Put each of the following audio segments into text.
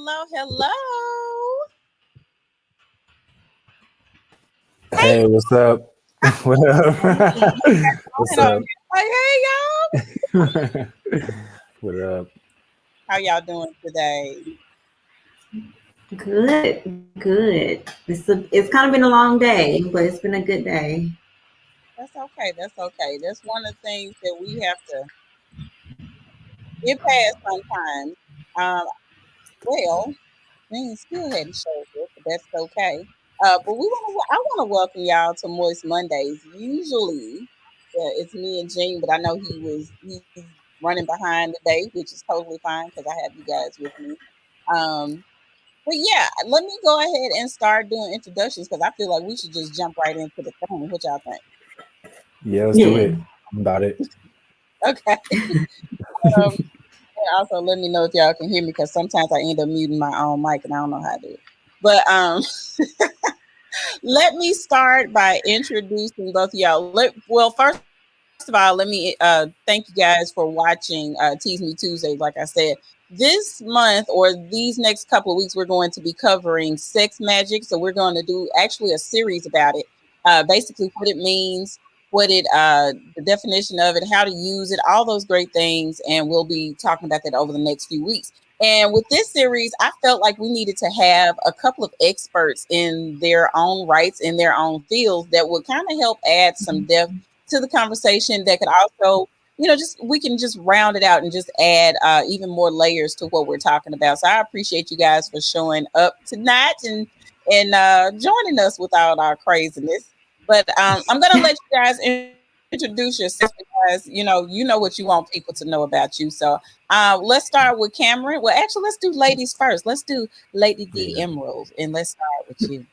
hello. Hey, Hey, what's up? What up? What's going on? up? Like, hey, y'all. What up? How y'all doing today? Good, good. It's kind of been a long day, but it's been a good day. That's okay. That's okay. That's one of the things that we have to get past sometimes. Um, well, things still hadn't showed it, but that's okay. I want to welcome y'all to Moist Mondays. Usually, it's me and Gene, but I know he's running behind today, which is totally fine because I have you guys with me. Um, But yeah, let me go ahead and start doing introductions because I feel like we should just jump right into the thing. What y'all think? Yeah, let's do Yeah. it. I'm about it. Okay. Um, and also, let me know if y'all can hear me because sometimes I end up muting my own mic and I don't know how to do it. But let me start by introducing both of y'all. Well, first of all, let me thank you guys for watching Tease Me Tuesdays. Like I said, this month or these next couple of weeks, we're going to be covering sex magic. So we're going to do actually a series about it. Basically, what it means, the definition of it, how to use it, all those great things, and we'll be talking about that over the next few weeks. And with this series, I felt like we needed to have a couple of experts in their own rights, in their own fields, that would kind of help add some depth to the conversation that could also, just we can just round it out and just add even more layers to what we're talking about. So I appreciate you guys for showing up tonight and joining us with all our craziness. But I'm gonna let you guys introduce yourselves because you know what you want people to know about you. So let's start with Cameron. Well, actually, let's do ladies first. Let's do Lady D Yeah. Emerald, and let's start with you.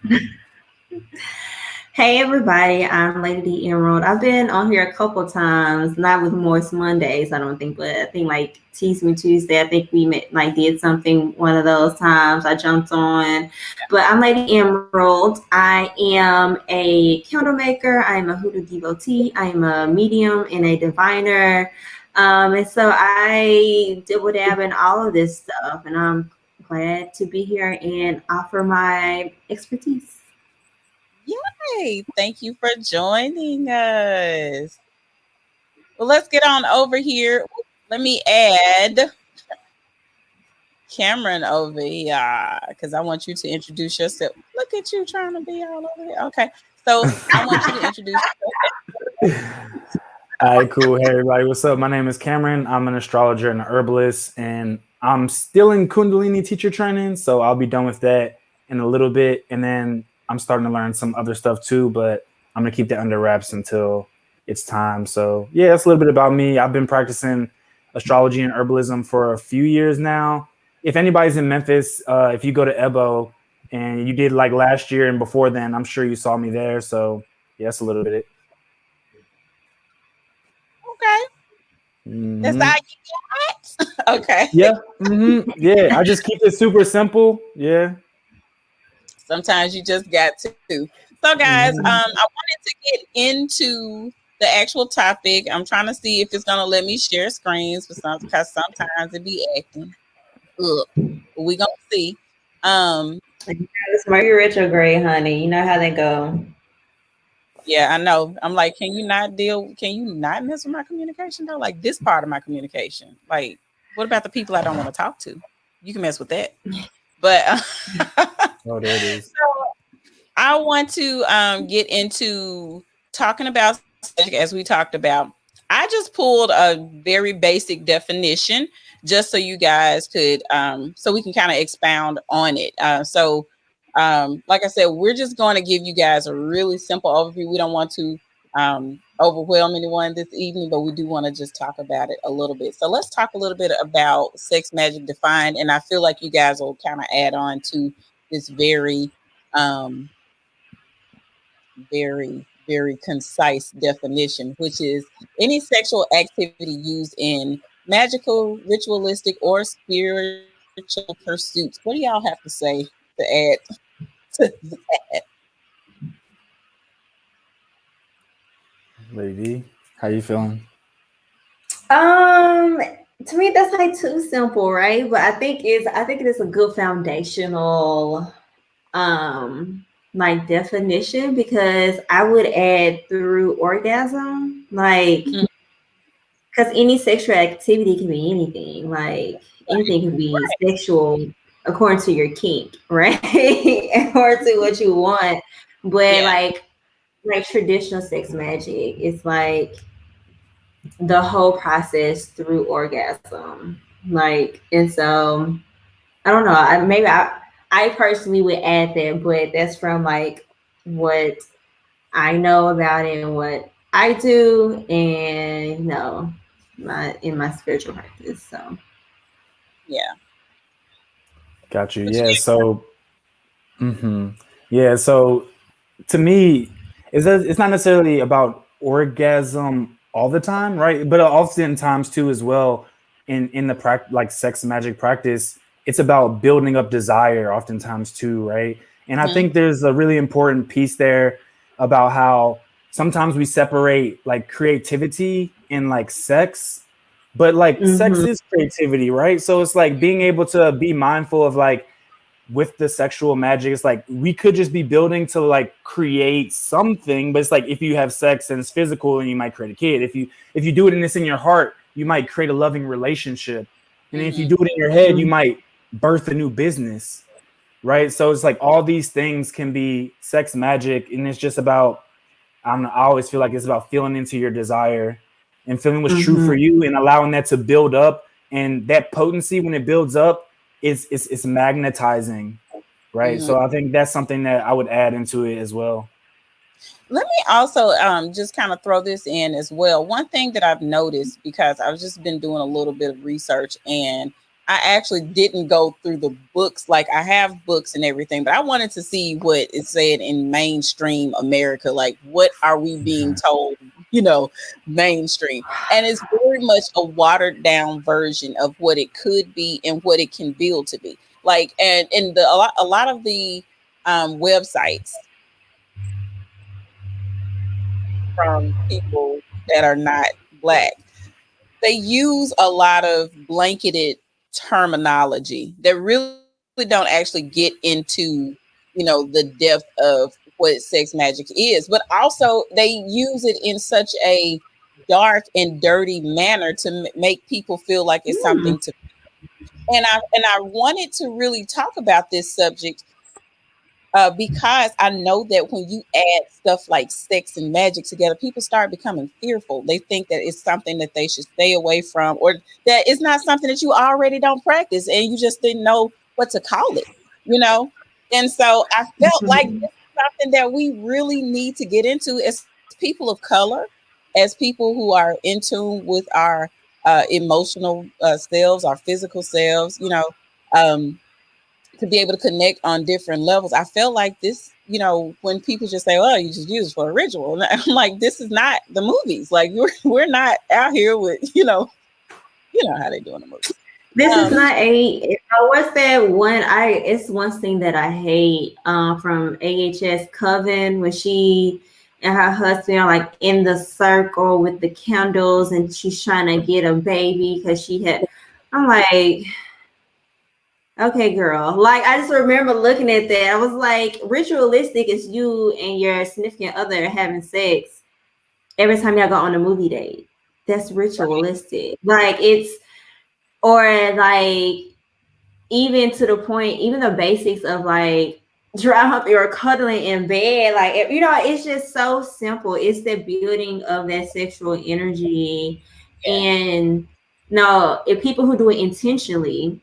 Hey everybody, I'm Lady D Emerald. I've been on here a couple times, not with Moist Mondays, I don't think, but I think like Tease Me Tuesday. I think we met, like did something one of those times. I jumped on, but I'm Lady Emerald. I am a candle maker. I am a hoodoo devotee. I am a medium and a diviner. And so I dibble dab in all of this stuff, and I'm glad to be here and offer my expertise. Yay! Thank you for joining us. Well, let's get on over here. Let me add Cameron over here because I want you to introduce yourself. Look at you trying to be all over here. Okay, so I want you to introduce All right, cool. Hey, everybody. What's up? My name is Cameron. I'm an astrologer and an herbalist, and I'm still in Kundalini teacher training. So I'll be done with that in a little bit. And then I'm starting to learn some other stuff too, but I'm going to keep that under wraps until it's time. So, yeah, that's a little bit about me. I've been practicing astrology and herbalism for a few years now. If anybody's in Memphis, if you go to EBO and you did like last year and before then, I'm sure you saw me there. So, yeah, that's a little bit it. okay. That's Mm-hmm. all you got. Okay. Yeah. Yeah. I just keep it super simple. Yeah. Sometimes you just got to. So, guys, hmm I wanted to get into the actual topic. I'm trying to see if it's gonna let me share screens for some because sometimes it be acting. Ugh. But we gonna see. Um, It's Mercury retrograde, honey. You know how they go. yeah, I know. I'm like, can you not mess with my communication though? Like this part of my communication. Like, what about the people I don't want to talk to? You can mess with that. But Oh, there it is. I want to get into talking about magic as we talked about. I just pulled a very basic definition just so you guys could, so we can kind of expound on it. Like I said, we're just going to give you guys a really simple overview. We don't want to overwhelm anyone this evening, but we do want to just talk about it a little bit. So let's talk a little bit about sex magic defined, and I feel like you guys will kind of add on to this um, very concise definition, which is any sexual activity used in magical, ritualistic, or spiritual pursuits. What do y'all have to say to add to that? Lady, how you feeling? Um, To me, that's like too simple, right? But I think it is a good foundational like definition, because I would add through orgasm, like, Mm, because any sexual activity can be anything, like anything can be right. sexual according to your kink, right? According to what you want. But Yeah. like traditional sex magic, it's like the whole process through orgasm. Like, and so I don't know. I personally would add that, but that's from like what I know about it and what I do, and my in my spiritual practice. So Yeah. Got you. But Yeah. So, yeah. So to me, it's not necessarily about orgasm all the time, right? But oftentimes too, as well, in the like sex magic practice, it's about building up desire. Oftentimes too, right? And I mhm, think there's a really important piece there about how sometimes we separate like creativity and like sex, but like sex hmm is creativity, right? So it's like being able to be mindful of like with the sexual magic, it's like we could just be building to like create something, but it's like if you have sex and it's physical and you might create a kid. If you do it and it's in your heart, you might create a loving relationship. And if you mhm, do it in your head, you might birth a new business. Right. So it's like all these things can be sex magic. And it's just about I always feel like it's about feeling into your desire and feeling what's true hmm for you and allowing that to build up. And that potency, when it builds up, it's magnetizing, right? mhm. So I think that's something that I would add into it as well. Let me also just kind of throw this in as well. One thing that I've noticed, because I've just been doing a little bit of research, and I actually didn't go through the books. Like, I have books and everything, but I wanted to see what it said in mainstream America. Like, what are we being told, mainstream? And it's very much a watered down version of what it could be and what it can build to be. Like, and in a lot of the websites from people that are not black, they use a lot of blanketed terminology that really don't actually get into, the depth of what sex magic is, but also they use it in such a dark and dirty manner to make people feel like it's something to. And I wanted to really talk about this subject because I know that when you add stuff like sex and magic together, people start becoming fearful. They think that it's something that they should stay away from, or that it's not something that you already don't practice and you just didn't know what to call it, you know? And so I felt like this is something that we really need to get into as people of color, as people who are in tune with our emotional selves, our physical selves, um, to be able to connect on different levels. I felt like this, when people just say, "Oh, you just use it for a ritual," and I'm like, "This is not the movies. Like, we're not out here with, how they do in the movies." This is Um, not what's that one? It's one thing that I hate from AHS Coven, when she and her husband are like in the circle with the candles and she's trying to get a baby because she had. I'm like, okay, girl. Like, I just remember looking at that. I was like, ritualistic is you and your significant other having sex every time y'all go on a movie date. That's ritualistic. Like, or like, even to the point, even the basics of like dry humping or cuddling in bed, like, it's just so simple. It's the building of that sexual energy. yeah, And no, if people who do it intentionally,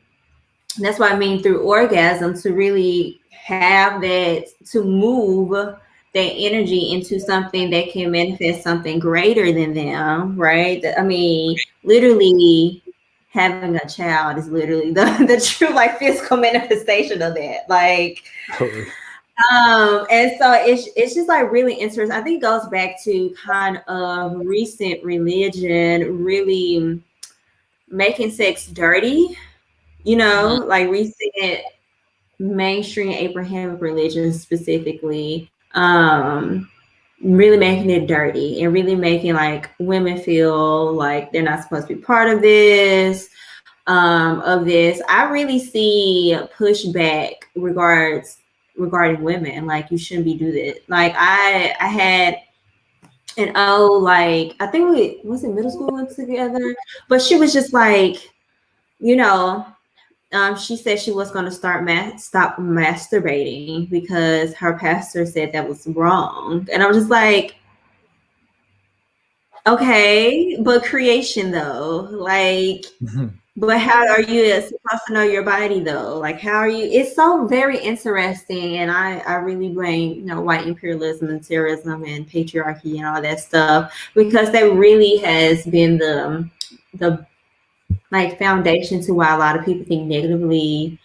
that's what I mean through orgasm, to really have that, to move that energy into something that can manifest something greater than them, right? I mean, literally having a child is literally the true like physical manifestation of that. Like, Totally. and so it's just like really interesting. I think it goes back to kind of recent religion really making sex dirty, mhm, like recent mainstream Abrahamic religion specifically, really making it dirty and really making like women feel like they're not supposed to be part of this. I really see pushback regarding women. Like, you shouldn't be do this. Like, I had an like, I think we was in middle school together, but she was just like, you know, she said she was going to stop masturbating because her pastor said that was wrong. And I was just like, okay, but creation though, like, but how are you supposed to know your body though? Like, how are you? It's so very interesting, and I really blame white imperialism and terrorism and patriarchy and all that stuff, because that really has been the like foundation to why a lot of people think negatively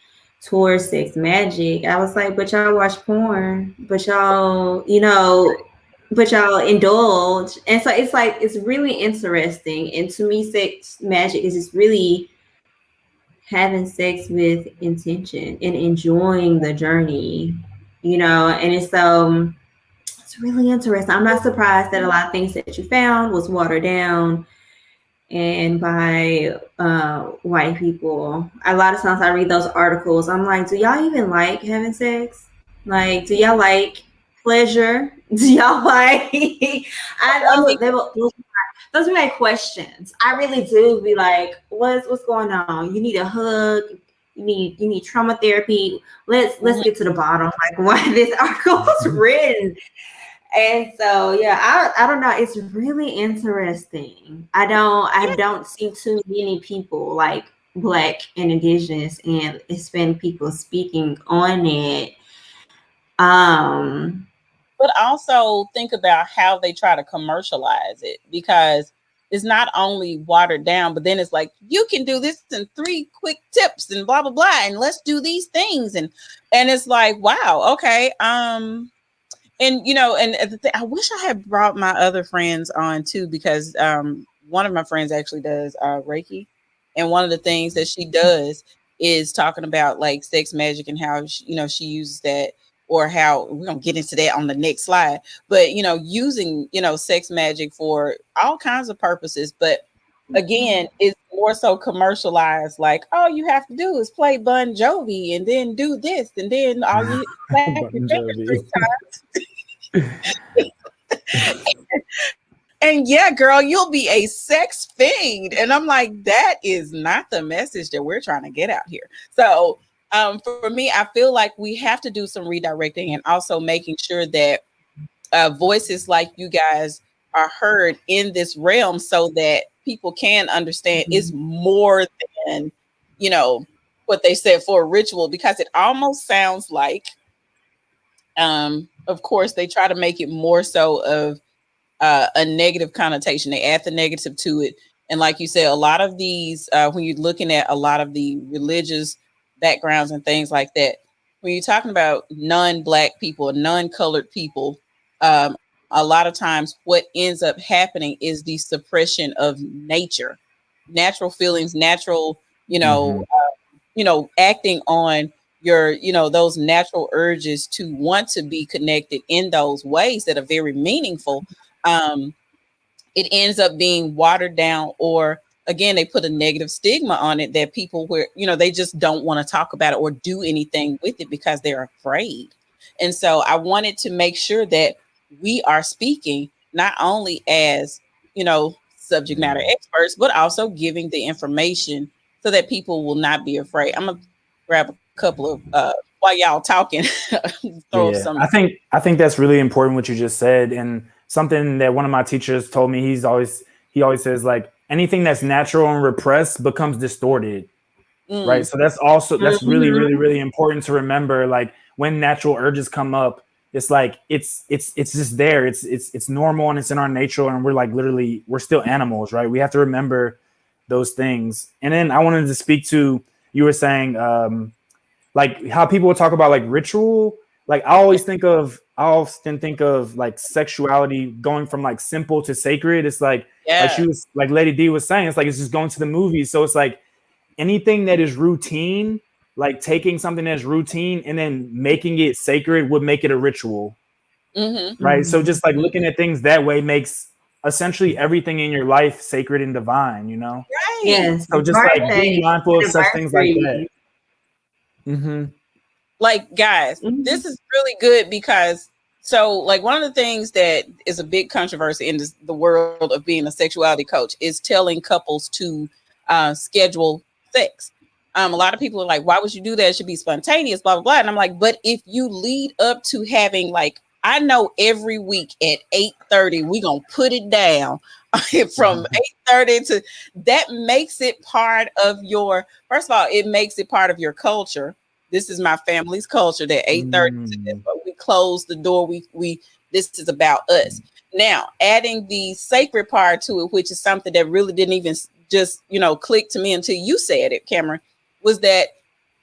towards sex magic. I was like, but y'all watch porn, but y'all but y'all indulge. And so it's like, it's really interesting. And to me, sex magic is just really having sex with intention and enjoying the journey, and it's really interesting. I'm not surprised that a lot of things that you found was watered down and by white people. A lot of times I read those articles, I'm like, do y'all even like having sex? Like, do y'all like pleasure? Do y'all like those are my questions. I really do be like, what's going on? You need a hug, you need trauma therapy. Let's get to the bottom, like, why this article was written. And so, yeah, I don't know. It's really interesting. I don't see too many people like Black and Indigenous and Hispanic people speaking on it. But also think about how they try to commercialize it, because it's not only watered down, but then it's like, you can do this in 3 quick tips and blah, blah, blah. And let's do these things. And it's like, wow, okay. And, I wish I had brought my other friends on too, because one of my friends actually does Reiki. And one of the things that she does is talking about like sex magic and how, she uses that, or how we're going to get into that on the next slide, but, using, sex magic for all kinds of purposes. But again, it's more so commercialized, like, all you have to do is play Bon Jovi and then do this, and then all you clap your fingers 3 times. And yeah, girl, you'll be a sex fiend. And I'm like, that is not the message that we're trying to get out here. So for me, I feel like we have to do some redirecting, and also making sure that voices like you guys are heard in this realm, so that people can understand it's more than, what they said for a ritual, because it almost sounds like, of course, they try to make it more so of a negative connotation. They add the negative to it. And like you said, a lot of these, when you're looking at a lot of the religious backgrounds and things like that, when you're talking about non-Black people, non-colored people, a lot of times what ends up happening is the suppression of natural feelings, natural, acting on your, those natural urges to want to be connected in those ways that are very meaningful. It ends up being watered down, or again, they put a negative stigma on it that people they just don't want to talk about it or do anything with it because they're afraid. And so I wanted to make sure that we are speaking not only as, subject matter experts, but also giving the information so that people will not be afraid. I'm going to grab a couple of, while y'all talking, some. I think that's really important what you just said. And something that one of my teachers told me, he always says, like, anything that's natural and repressed becomes distorted. Right. So that's really, really, really important to remember. Like, when natural urges come up, it's like, it's just there. It's normal, and it's in our nature. And we're like, literally, we're still animals, right? We have to remember those things. And then I wanted to speak to, you were saying, like, how people will talk about like ritual. Like, I often think of like sexuality going from like simple to sacred. It's like, like Lady D was saying, it's like, it's just going to the movies. So it's like anything that is routine, like taking something that's routine and then making it sacred would make it a ritual. right? So just like looking at things that way makes essentially everything in your life sacred and divine, you know? Right. Yes. So just like being mindful of such things like that. Like, guys, this is really good because like one of the things that is a big controversy in the world of being a sexuality coach is telling couples to schedule sex. A lot of people are like, why would you do that? It should be spontaneous, blah, blah, blah. And I'm like, but if you lead up to having, like, I know every week at 8:30, we're going to put it down from 8:30 to that makes it part of your, first of all, it makes it part of your culture. This is my family's culture that 8:30 to this, but we close the door. We this is about us. Now, adding the sacred part to it, which is something that really didn't even just, click to me until you said it, Cameron, was that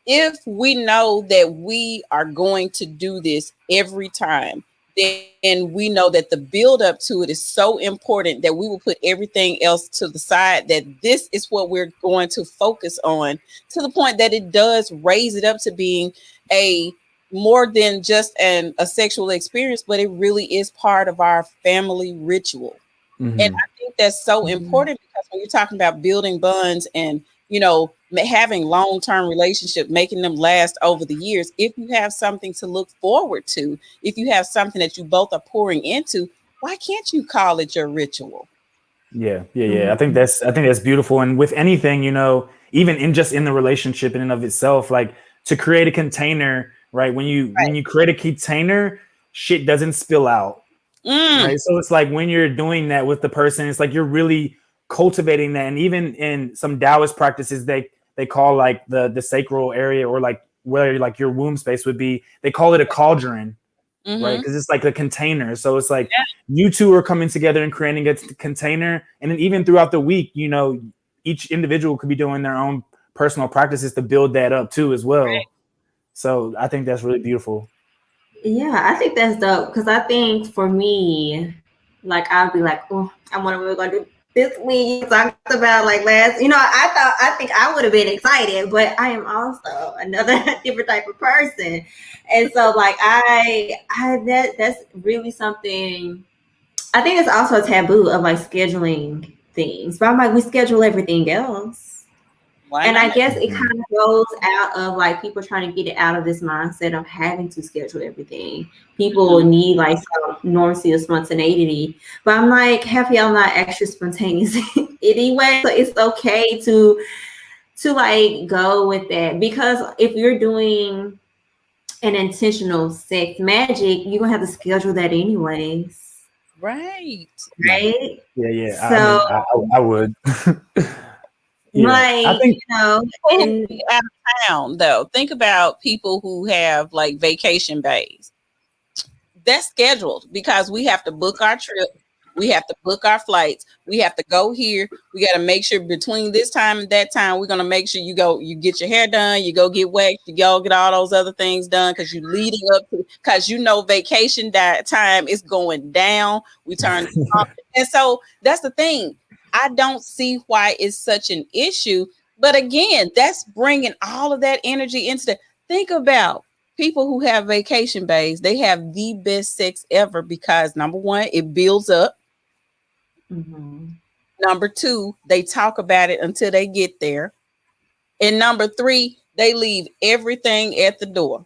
if we know that we are going to do this every time, then we know that the build up to it is so important that we will put everything else to the side, that this is what we're going to focus on, to the point that it does raise it up to being a more than just a sexual experience, but it really is part of our family ritual. And I think that's so important because when you're talking about building bonds and, having long-term relationships, making them last over the years, if you have something to look forward to, if you have something that you both are pouring into, why can't you call it your ritual? Yeah. I think that's beautiful. And with anything, even in the relationship in and of itself, like to create a container, right? When you create a container, shit doesn't spill out. Right. So it's like when you're doing that with the person, it's like you're really cultivating that. And even in some Taoist practices, they call like the sacral area, or like where like your womb space would be, they call it a cauldron, right? Because it's like a container. So it's like you two are coming together and creating a container. And then even throughout the week, each individual could be doing their own personal practices to build that up too as well. Right. So I think that's really beautiful. Yeah, I think that's dope, because I think for me, like I'll be like, oh, I wonder what we're gonna do this week. Talked about like last, I think I would have been excited, but I am also another different type of person, and so like that's really something. I think it's also a taboo of like scheduling things, but I'm like, we schedule everything else. And I guess it kind of goes out of like people trying to get it out of this mindset of having to schedule everything. People need like some normalcy or spontaneity. But I'm like, have y'all not extra spontaneous anyway? So it's okay to like go with that, because if you're doing an intentional sex magic, you're gonna have to schedule that anyways. Right. Yeah. So I would. Yeah, like, I think, out of town though. Think about people who have like vacation bays. That's scheduled because we have to book our trip. We have to book our flights. We have to go here. We got to make sure between this time and that time, we're going to make sure you get your hair done, you go get waxed, you go get all those other things done, because you're leading up to, because vacation time is going down. We turn off. And so that's the thing. I don't see why it's such an issue. But again, that's bringing all of that energy into the, think about people who have vacation bays. They have the best sex ever because number one, it builds up. Number two, they talk about it until they get there. And number three, they leave everything at the door.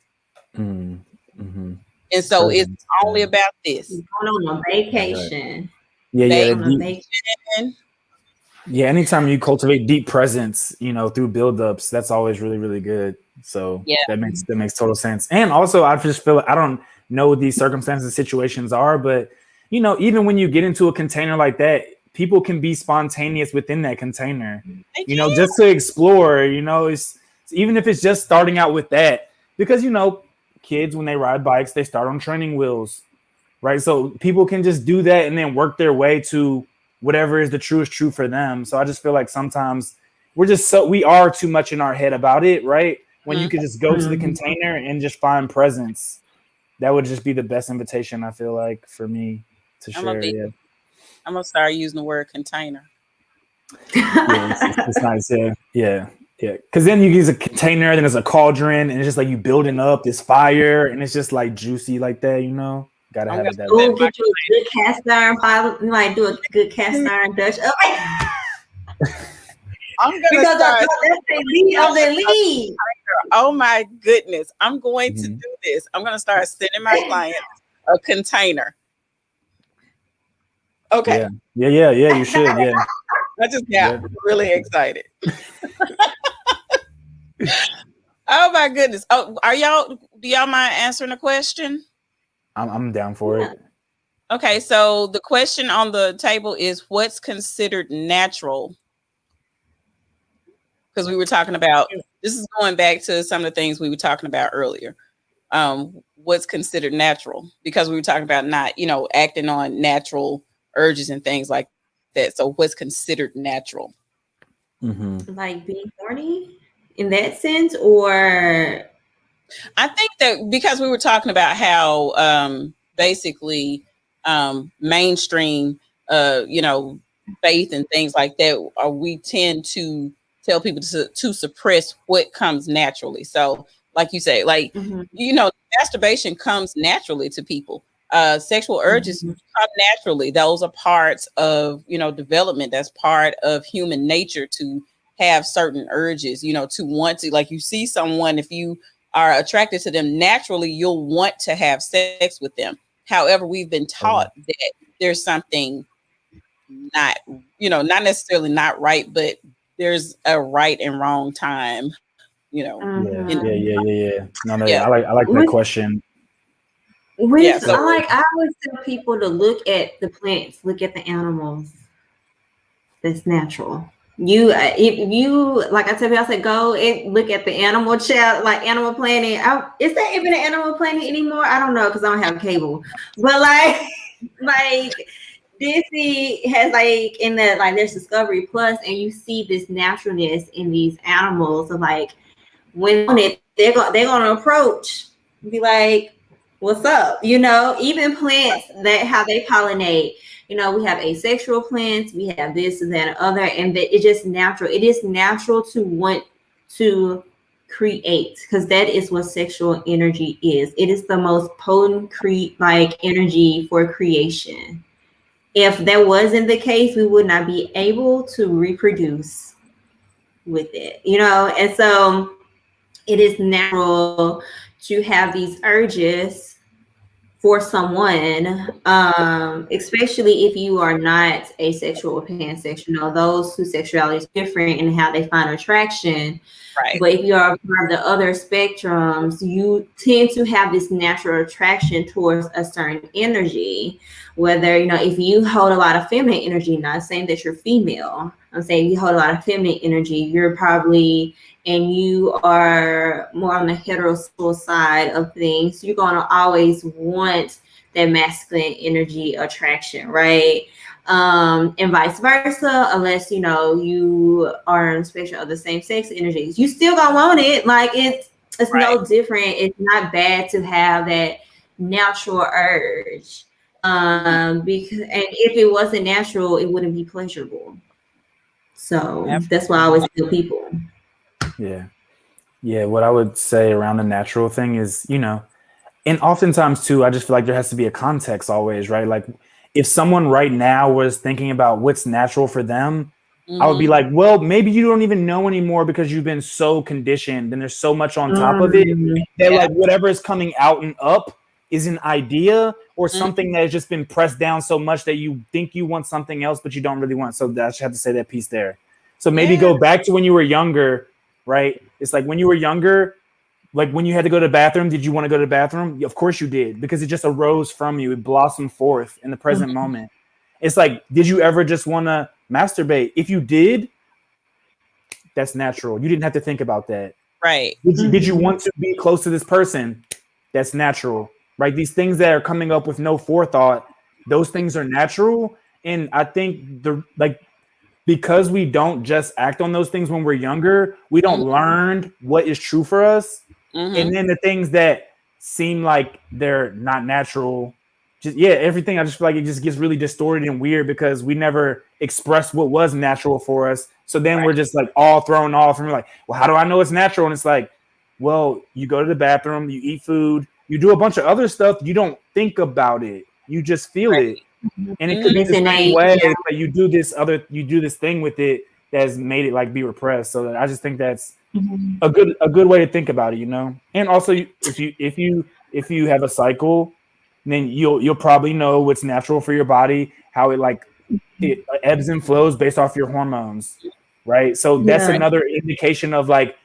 And so it's only about this. Going on a vacation. Yeah, anytime you cultivate deep presence, through buildups, that's always really, really good. So that makes total sense. And also, I just feel like, I don't know what these circumstances, situations are, but even when you get into a container like that, people can be spontaneous within that container. Just to explore. It's even if it's just starting out with that, because kids, when they ride bikes, they start on training wheels, right? So people can just do that and then work their way to whatever is the truest true for them. So I just feel like sometimes we are too much in our head about it, right? When you could just go to the container and just find presence. That would just be the best invitation, I feel like, for me to share. I'm gonna start using the word container. It's nice. Yeah. Because then you use a container, then there's a cauldron, and it's just like you building up this fire, and it's just like juicy like that, Gotta I'm have gonna it that Oh, way. get you a good cast iron pot. You might do a good cast iron Dutch oven. I'm gonna Because start. that's the lead of the lead. Oh my goodness! I'm going to Mhm. do this. I'm gonna start sending my clients a container. Okay, Yeah. You should. Yeah. I just got Yeah. really excited. Oh my goodness! Oh, do y'all mind answering the question? I'm down for it. Okay, so the question on the table is what's considered natural? Because we were talking about, this is going back to some of the things we were talking about earlier. What's considered natural? Because we were talking about not, acting on natural urges and things like that. So what's considered natural? Like being horny in that sense, or I think that because we were talking about how basically mainstream faith and things like that, we tend to tell people to suppress what comes naturally. So like you say, like masturbation comes naturally to people. Sexual urges come naturally. Those are parts of development. That's part of human nature to have certain urges, to want to, like, you see someone, if you are attracted to them naturally, you'll want to have sex with them. However, we've been taught that there's something not necessarily not right, but there's a right and wrong time, Yeah. No, Yeah. I like that question. I always tell people to look at the plants, look at the animals. That's natural. If you, like I tell people, I said, go and look at the Animal Child, like Animal Planet. Is that even an Animal Planet anymore? I don't know because I don't have cable. But like Disney has in the there's Discovery Plus, and you see this naturalness in these animals. So when on it, they're gonna approach, be like, "What's up?" Even plants, that how they pollinate. We have asexual plants, we have this and that and other, and it's just natural. It is natural to want to create, because that is what sexual energy is. It is the most potent energy for creation. If that wasn't the case, we would not be able to reproduce with it, and so it is natural to have these urges for someone, especially if you are not asexual or pansexual. Those whose sexuality is different in how they find attraction. Right. But if you are part of the other spectrums, you tend to have this natural attraction towards a certain energy. Whether, if you hold a lot of feminine energy, not saying that you're female, I'm saying you hold a lot of feminine energy, you're probably, and you are more on the heterosexual side of things, you're going to always want that masculine energy attraction, right? And vice versa, unless you are in a spectrum of the same sex energies, you still gonna want it. It's right. No different. It's not bad to have that natural urge. Because, and if it wasn't natural, it wouldn't be pleasurable. So that's why I always tell people. Yeah. What I would say around the natural thing is, and oftentimes too, I just feel like there has to be a context always, right? Like if someone right now was thinking about what's natural for them, I would be like, well, maybe you don't even know anymore because you've been so conditioned and there's so much on top of it that like whatever is coming out and up is an idea or something that has just been pressed down so much that you think you want something else, but you don't really want. So I just have to say that piece there. So maybe go back to when you were younger, right? It's like when you were younger, like when you had to go to the bathroom, did you want to go to the bathroom? Of course you did, because it just arose from you. It blossomed forth in the present moment. It's like, did you ever just want to masturbate? If you did, that's natural. You didn't have to think about that. Right. Did you want to be close to this person? That's natural, right? These things that are coming up with no forethought, those things are natural. And I think because we don't just act on those things when we're younger, we don't learn what is true for us. And then the things that seem like they're not natural, everything, I just feel like it just gets really distorted and weird because we never expressed what was natural for us. So then we're just like all thrown off and we're like, well, how do I know it's natural? And it's like, well, you go to the bathroom, you eat food, you do a bunch of other stuff, you don't think about it. You just feel it. And it could be the same way, but you do this thing with it that's made it like be repressed. So I just think that's a good way to think about it, you know. And also, if you have a cycle, then you'll probably know what's natural for your body, how it ebbs and flows based off your hormones, right? So that's another indication of like,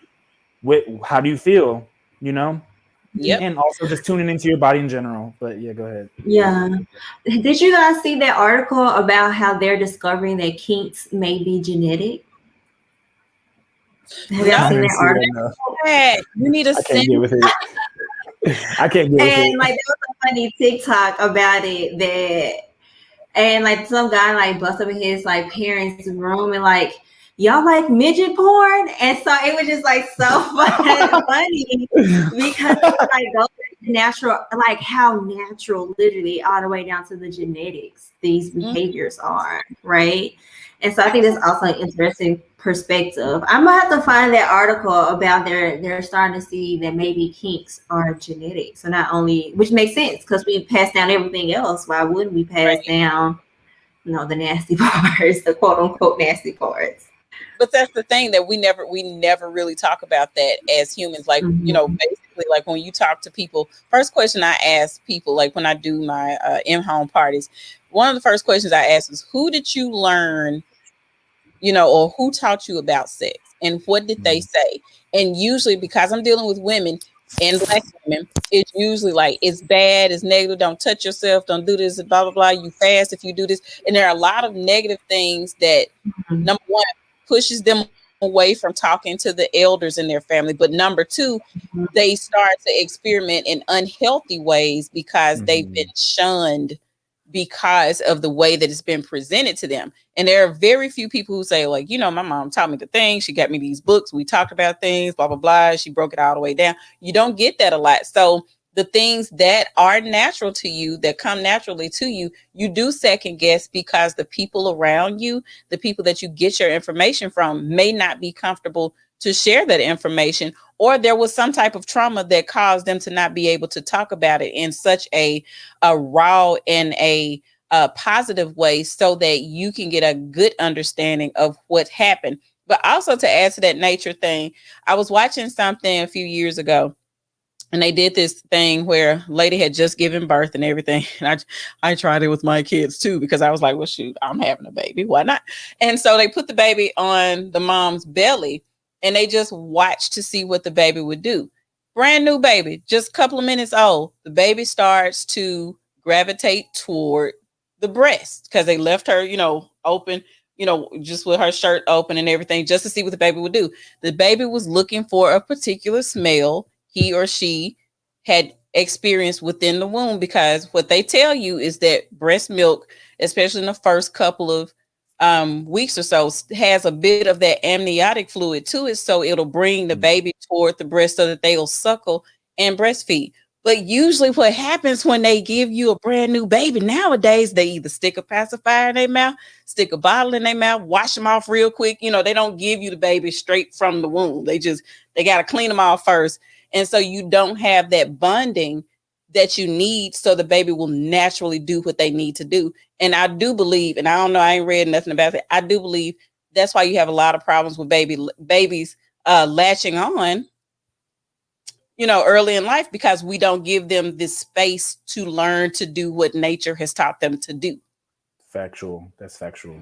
how do you feel, you know? Yep. And also just tuning into your body in general. But yeah, go ahead. Yeah. Did you guys see that article about how they're discovering that kinks may be genetic? Have y'all seen that article? You need to send. I can't get with it. I can't get with it. And like there was a funny TikTok about it and like some guy like bust up in his like parents' room and like, y'all like midget porn? And so it was just like so funny because it's like those natural, like how natural, literally all the way down to the genetics these behaviors are, right? And so I think that's also an interesting perspective. I'm gonna have to find that article about they're starting to see that maybe kinks are genetic. So not only, which makes sense because we pass down everything else. Why wouldn't we pass down, the nasty parts, the quote unquote nasty parts? But that's the thing that we never really talk about that as humans. Like, basically like when you talk to people, first question I ask people, like when I do my in-home parties, one of the first questions I ask is, who did you learn, or who taught you about sex and what did they say? And usually because I'm dealing with women and Black women, it's usually like, it's bad, it's negative, don't touch yourself, don't do this, blah, blah, blah, you fast if you do this. And there are a lot of negative things that, number one, pushes them away from talking to the elders in their family. But number two, they start to experiment in unhealthy ways because they've been shunned because of the way that it's been presented to them. And there are very few people who say like, my mom taught me the thing. She got me these books. We talked about things, blah, blah, blah. She broke it all the way down. You don't get that a lot. So the things that are natural to you, that come naturally to you, you do second guess because the people around you, the people that you get your information from may not be comfortable to share that information, or there was some type of trauma that caused them to not be able to talk about it in such a raw and a positive way so that you can get a good understanding of what happened. But also to add to that nature thing, I was watching something a few years ago, and they did this thing where a lady had just given birth and everything. And I tried it with my kids too, because I was like, well, shoot, I'm having a baby. Why not? And so they put the baby on the mom's belly and they just watched to see what the baby would do. Brand new baby, just a couple of minutes old. The baby starts to gravitate toward the breast because they left her, open, just with her shirt open and everything, just to see what the baby would do. The baby was looking for a particular smell he or she had experienced within the womb, because what they tell you is that breast milk, especially in the first couple of weeks or so, has a bit of that amniotic fluid to it. So it'll bring the baby toward the breast so that they'll suckle and breastfeed. But usually what happens when they give you a brand new baby nowadays, they either stick a pacifier in their mouth, stick a bottle in their mouth, wash them off real quick. They don't give you the baby straight from the womb. They got to clean them off first. And so you don't have that bonding that you need so the baby will naturally do what they need to do. And I do believe, and I don't know, I ain't read nothing about it, I do believe that's why you have a lot of problems with babies latching on, early in life, because we don't give them this space to learn to do what nature has taught them to do. Factual. That's factual.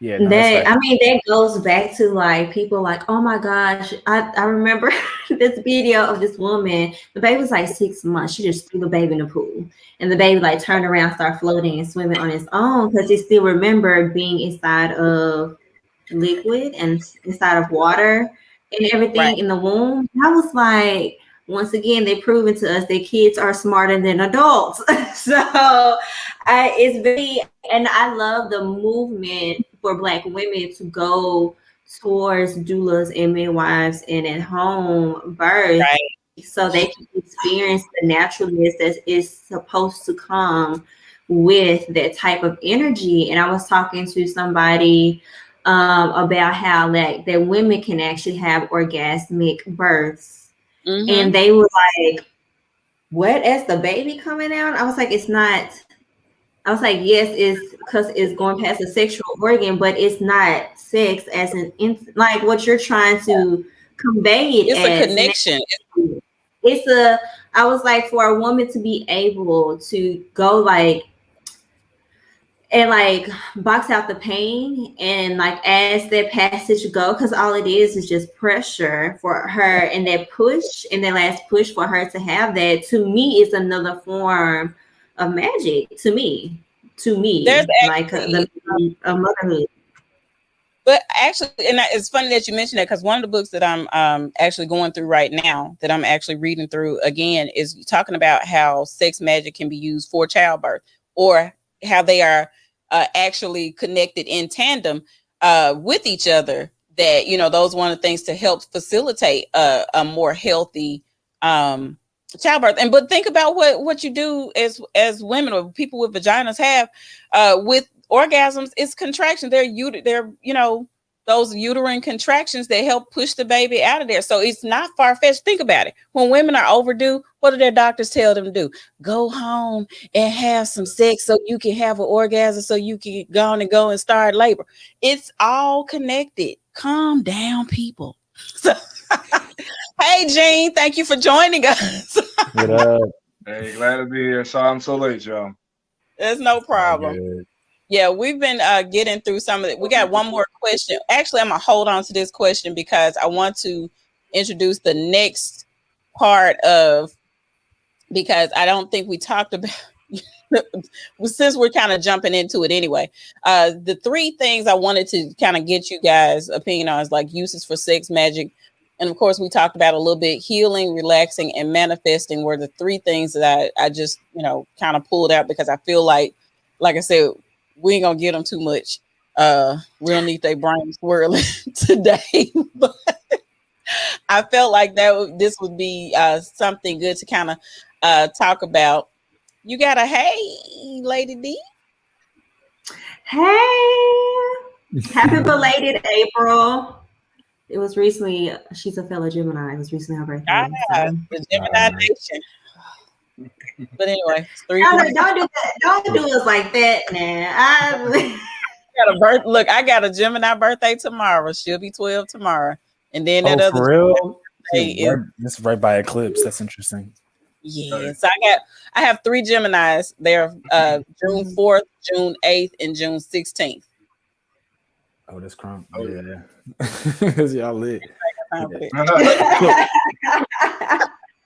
Yeah, that goes back to like people like, oh my gosh, I remember this video of this woman. The baby was like 6 months. She just threw the baby in the pool, and the baby like turned around, started floating and swimming on its own because it still remembered being inside of liquid and inside of water and everything in the womb. I was like, once again, they're proving to us that kids are smarter than adults. So it's very, and I love the movement for Black women to go towards doulas and midwives and at home birth, so they can experience the naturalness that is supposed to come with that type of energy. And I was talking to somebody about how that women can actually have orgasmic births. And they were like, what, as the baby coming out? I was like, it's not. I was like, yes, it's because it's going past the sexual organ, but it's not sex as like what you're trying to convey it It's as. a connection. It's a. I was like, for a woman to be able to go like and like box out the pain and like as that passage go, because all it is just pressure for her, and that push and that last push for her to have that, to me, is another form of magic. To me There's like actually, a motherhood. but actually, and it's funny that you mentioned that, because one of the books that I'm actually going through right now, that I'm actually reading through again, is talking about how sex magic can be used for childbirth, or how they are actually connected in tandem with each other. That, you know, those one of the things to help facilitate a more healthy childbirth. And but think about what you do as women, or people with vaginas have with orgasms. It's contraction. They're you know, those uterine contractions that help push the baby out of there. So it's not far-fetched. Think about it. When women are overdue, what do their doctors tell them to do? Go home and have some sex so you can have an orgasm, so you can go and start labor. It's all connected. Calm down, people. So, hey, Gene, thank you for joining us. What up? Hey, glad to be here. Sorry I'm so late, y'all. There's no problem. Yeah, we've been getting through some of it. We got one more question. Actually, I'm going to hold on to this question because I want to introduce the next part of, because I don't think we talked about, since we're kind of jumping into it anyway. The three things I wanted to kind of get you guys' opinion on is like uses for sex magic. And of course, we talked about a little bit healing, relaxing, and manifesting were the three things that I just, you know, kind of pulled out, because I feel like I said, we ain't gonna get them too much. We don't need their brains swirling today, but I felt like this would be something good to kind of talk about. You got a hey, Lady D. Hey, happy belated April. It was recently. She's a fellow Gemini. It was recently her birthday. The Gemini Nation. But anyway, don't do that. Don't do us like that, man. Look, I got a Gemini birthday tomorrow. She'll be 12 tomorrow, and then that other for real? It's right by eclipse. That's interesting. Yeah, so I have 3 Geminis. They're June 4th, June 8th, and June 16th. Oh, that's crump. Oh yeah, y'all lit.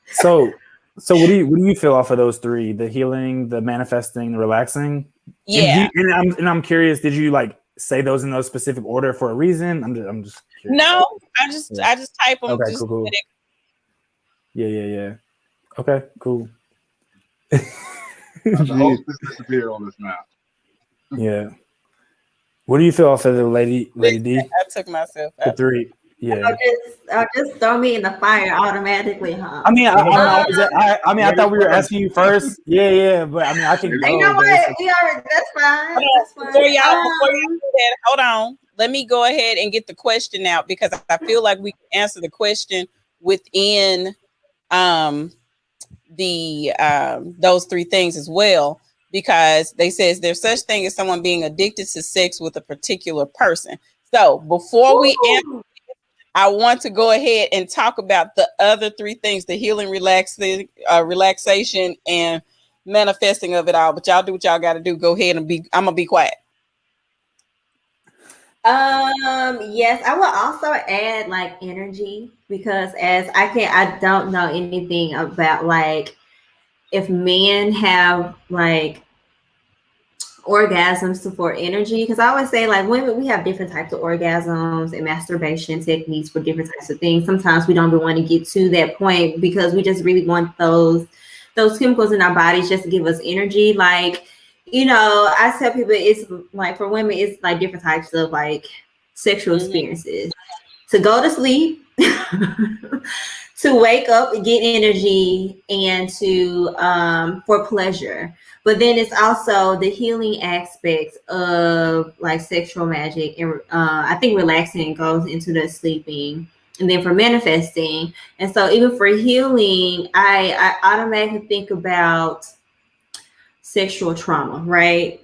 So what do you feel off of those 3? The healing, the manifesting, the relaxing? Yeah. And I'm curious, did you like say those in those specific order for a reason? I'm just curious. No, I just type them. Okay, cool. Yeah. Okay, cool. Disappear on this map. Yeah. What do you feel off of the Lady D? I took myself out. The 3. Yeah. I'll just throw me in the fire automatically, huh? I mean, I thought we were asking you first. Yeah, but I mean, I can go. You know what? That's fine. Before y'all do that, hold on. Let me go ahead and get the question out, because I feel like we can answer the question within those 3 things as well, because they says there's such thing as someone being addicted to sex with a particular person. So before we answer, I want to go ahead and talk about the other 3 things: the healing, relaxation, and manifesting of it all. But y'all do what y'all got to do. Go ahead and I'm gonna be quiet. Yes, I will also add like energy, because I don't know anything about like if men have like orgasms for energy, because I always say like women, we have different types of orgasms and masturbation techniques for different types of things. Sometimes we don't even want to get to that point because we just really want those chemicals in our bodies just to give us energy. Like, you know, I tell people it's like for women, it's like different types of like sexual experiences. To go to sleep, to wake up and get energy, and to for pleasure. But then it's also the healing aspects of like sexual magic, and I think relaxing goes into the sleeping. and then for manifesting. And so even for healing, I automatically think about sexual trauma, right?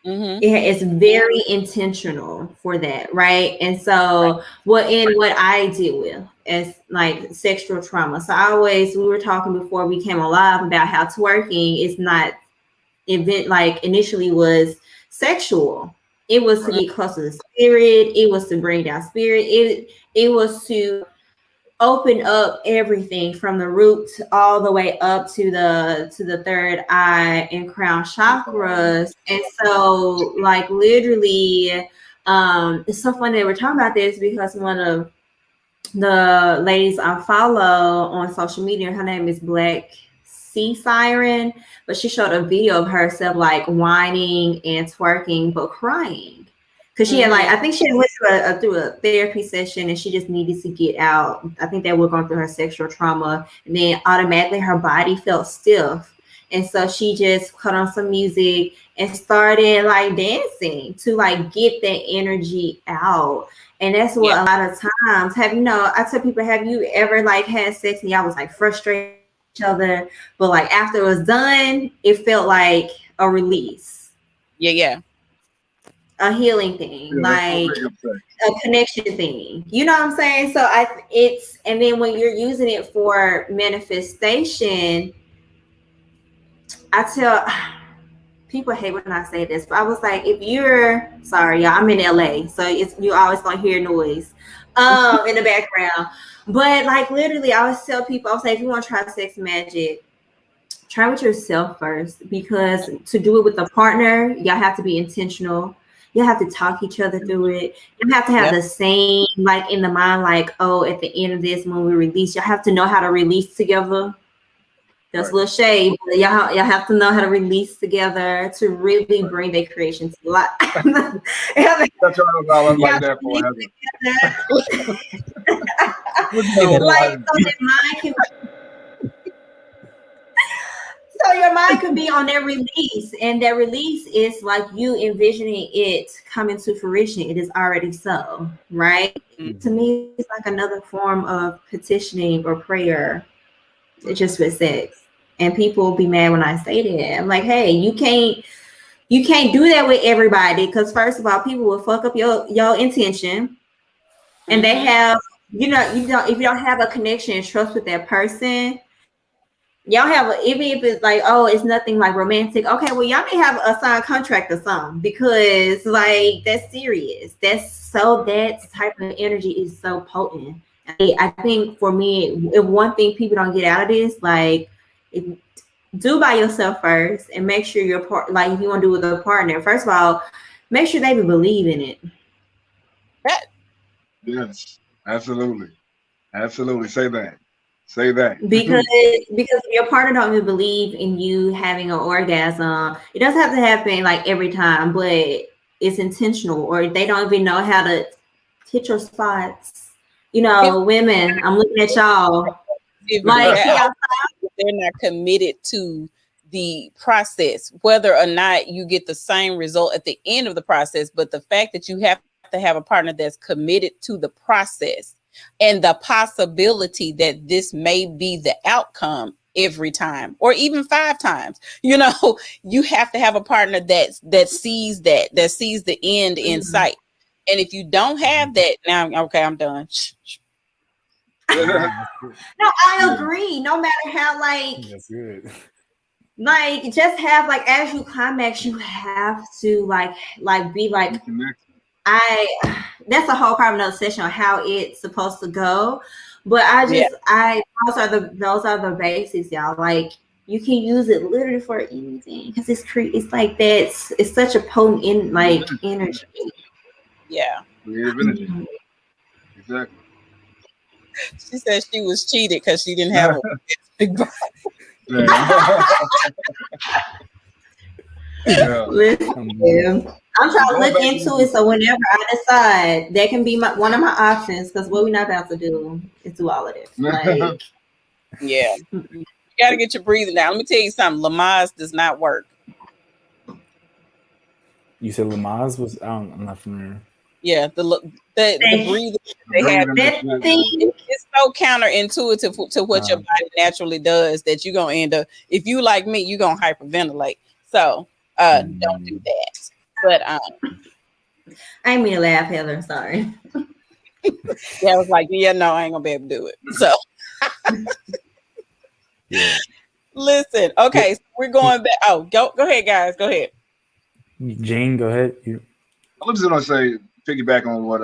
Mm-hmm. It's very intentional for that, right? And so what I deal with is like sexual trauma. So we were talking before we came alive about how twerking is not like initially was sexual. It was to get close to the spirit. It was to bring down spirit. It was to open up everything from the root all the way up to the third eye and crown chakras. And so like literally it's so funny that we're talking about this because one of the ladies I follow on social media, her name is Black Sea Siren, but she showed a video of herself like whining and twerking but crying. Because she had like, I think she had went through a therapy session and she just needed to get out. I think they were going through her sexual trauma, and then automatically her body felt stiff. And so she just put on some music and started like dancing to like get that energy out. And that's what a lot of times I tell people, have you ever like had sex and y'all was like frustrated with each other, but like after it was done, it felt like a release. Yeah. A healing thing, like a connection thing. You know what I'm saying? So and then when you're using it for manifestation, I tell people hate when I say this, but I was like, if you're sorry, y'all, I'm in LA, so you always gonna hear noise in the background. But like literally, I always tell people, I'll say, if you want to try sex magic, try with yourself first, because to do it with a partner, y'all have to be intentional. You have to talk each other through it. You have to have the same, like in the mind, like, oh, at the end of this, when we release, y'all have to know how to release together. That's a little shade, but y'all have to know how to release together to really bring their creation to life. So your mind can be on that release, and that release is like you envisioning it coming to fruition. It is already so, right? Mm-hmm. To me, it's like another form of petitioning or prayer, just with sex. And people will be mad when I say that. I'm like, hey, you can't do that with everybody, because first of all, people will fuck up your intention, and they have, if you don't have a connection and trust with that person. Y'all have even if it's like, oh, it's nothing like romantic. Okay, well, y'all may have a signed contract or something, because like that's serious. That type of energy is so potent. I think for me, if one thing people don't get out of this, like, do by yourself first, and make sure your part, like if you want to do it with a partner, first of all, make sure they believe in it. Yes, absolutely. Say that. Because if your partner don't even believe in you having an orgasm, it doesn't have to happen like every time, but it's intentional, or they don't even know how to hit your spots. Women, I'm looking at y'all. Like they're not committed to the process, whether or not you get the same result at the end of the process, but the fact that you have to have a partner that's committed to the process and the possibility that this may be the outcome every time, or even 5 times. You have to have a partner that sees the end in sight. And if you don't have that, now, okay, I'm done. No, I agree. No matter how, like, that's good. Like, just have, like, as you climax, you have to like be like, that's a whole part of another session on how it's supposed to go. But those are the basics, y'all. Like, you can use it literally for anything, because it's like that. It's such a potent energy. Yeah. Energy. Exactly. She said she was cheated because she didn't have a big body. Listen, I'm trying to look into it, so whenever I decide, that can be one of my options, because what we're not about to do is do all of this. Like, yeah, you got to get your breathing down. Let me tell you something. Lamaze does not work. You said Lamaze was? I'm not familiar. Yeah, the breathing they have. It's so counterintuitive to what your body naturally does that you're gonna end up. If you like me, you're gonna hyperventilate. So don't do that. But I didn't mean to laugh, Heather. Sorry. Yeah, I was like, yeah, no, I ain't gonna be able to do it. So Yeah. listen, okay, so we're going back. Oh, go ahead, guys. Go ahead. Jane, go ahead. I'm just gonna say, piggyback on what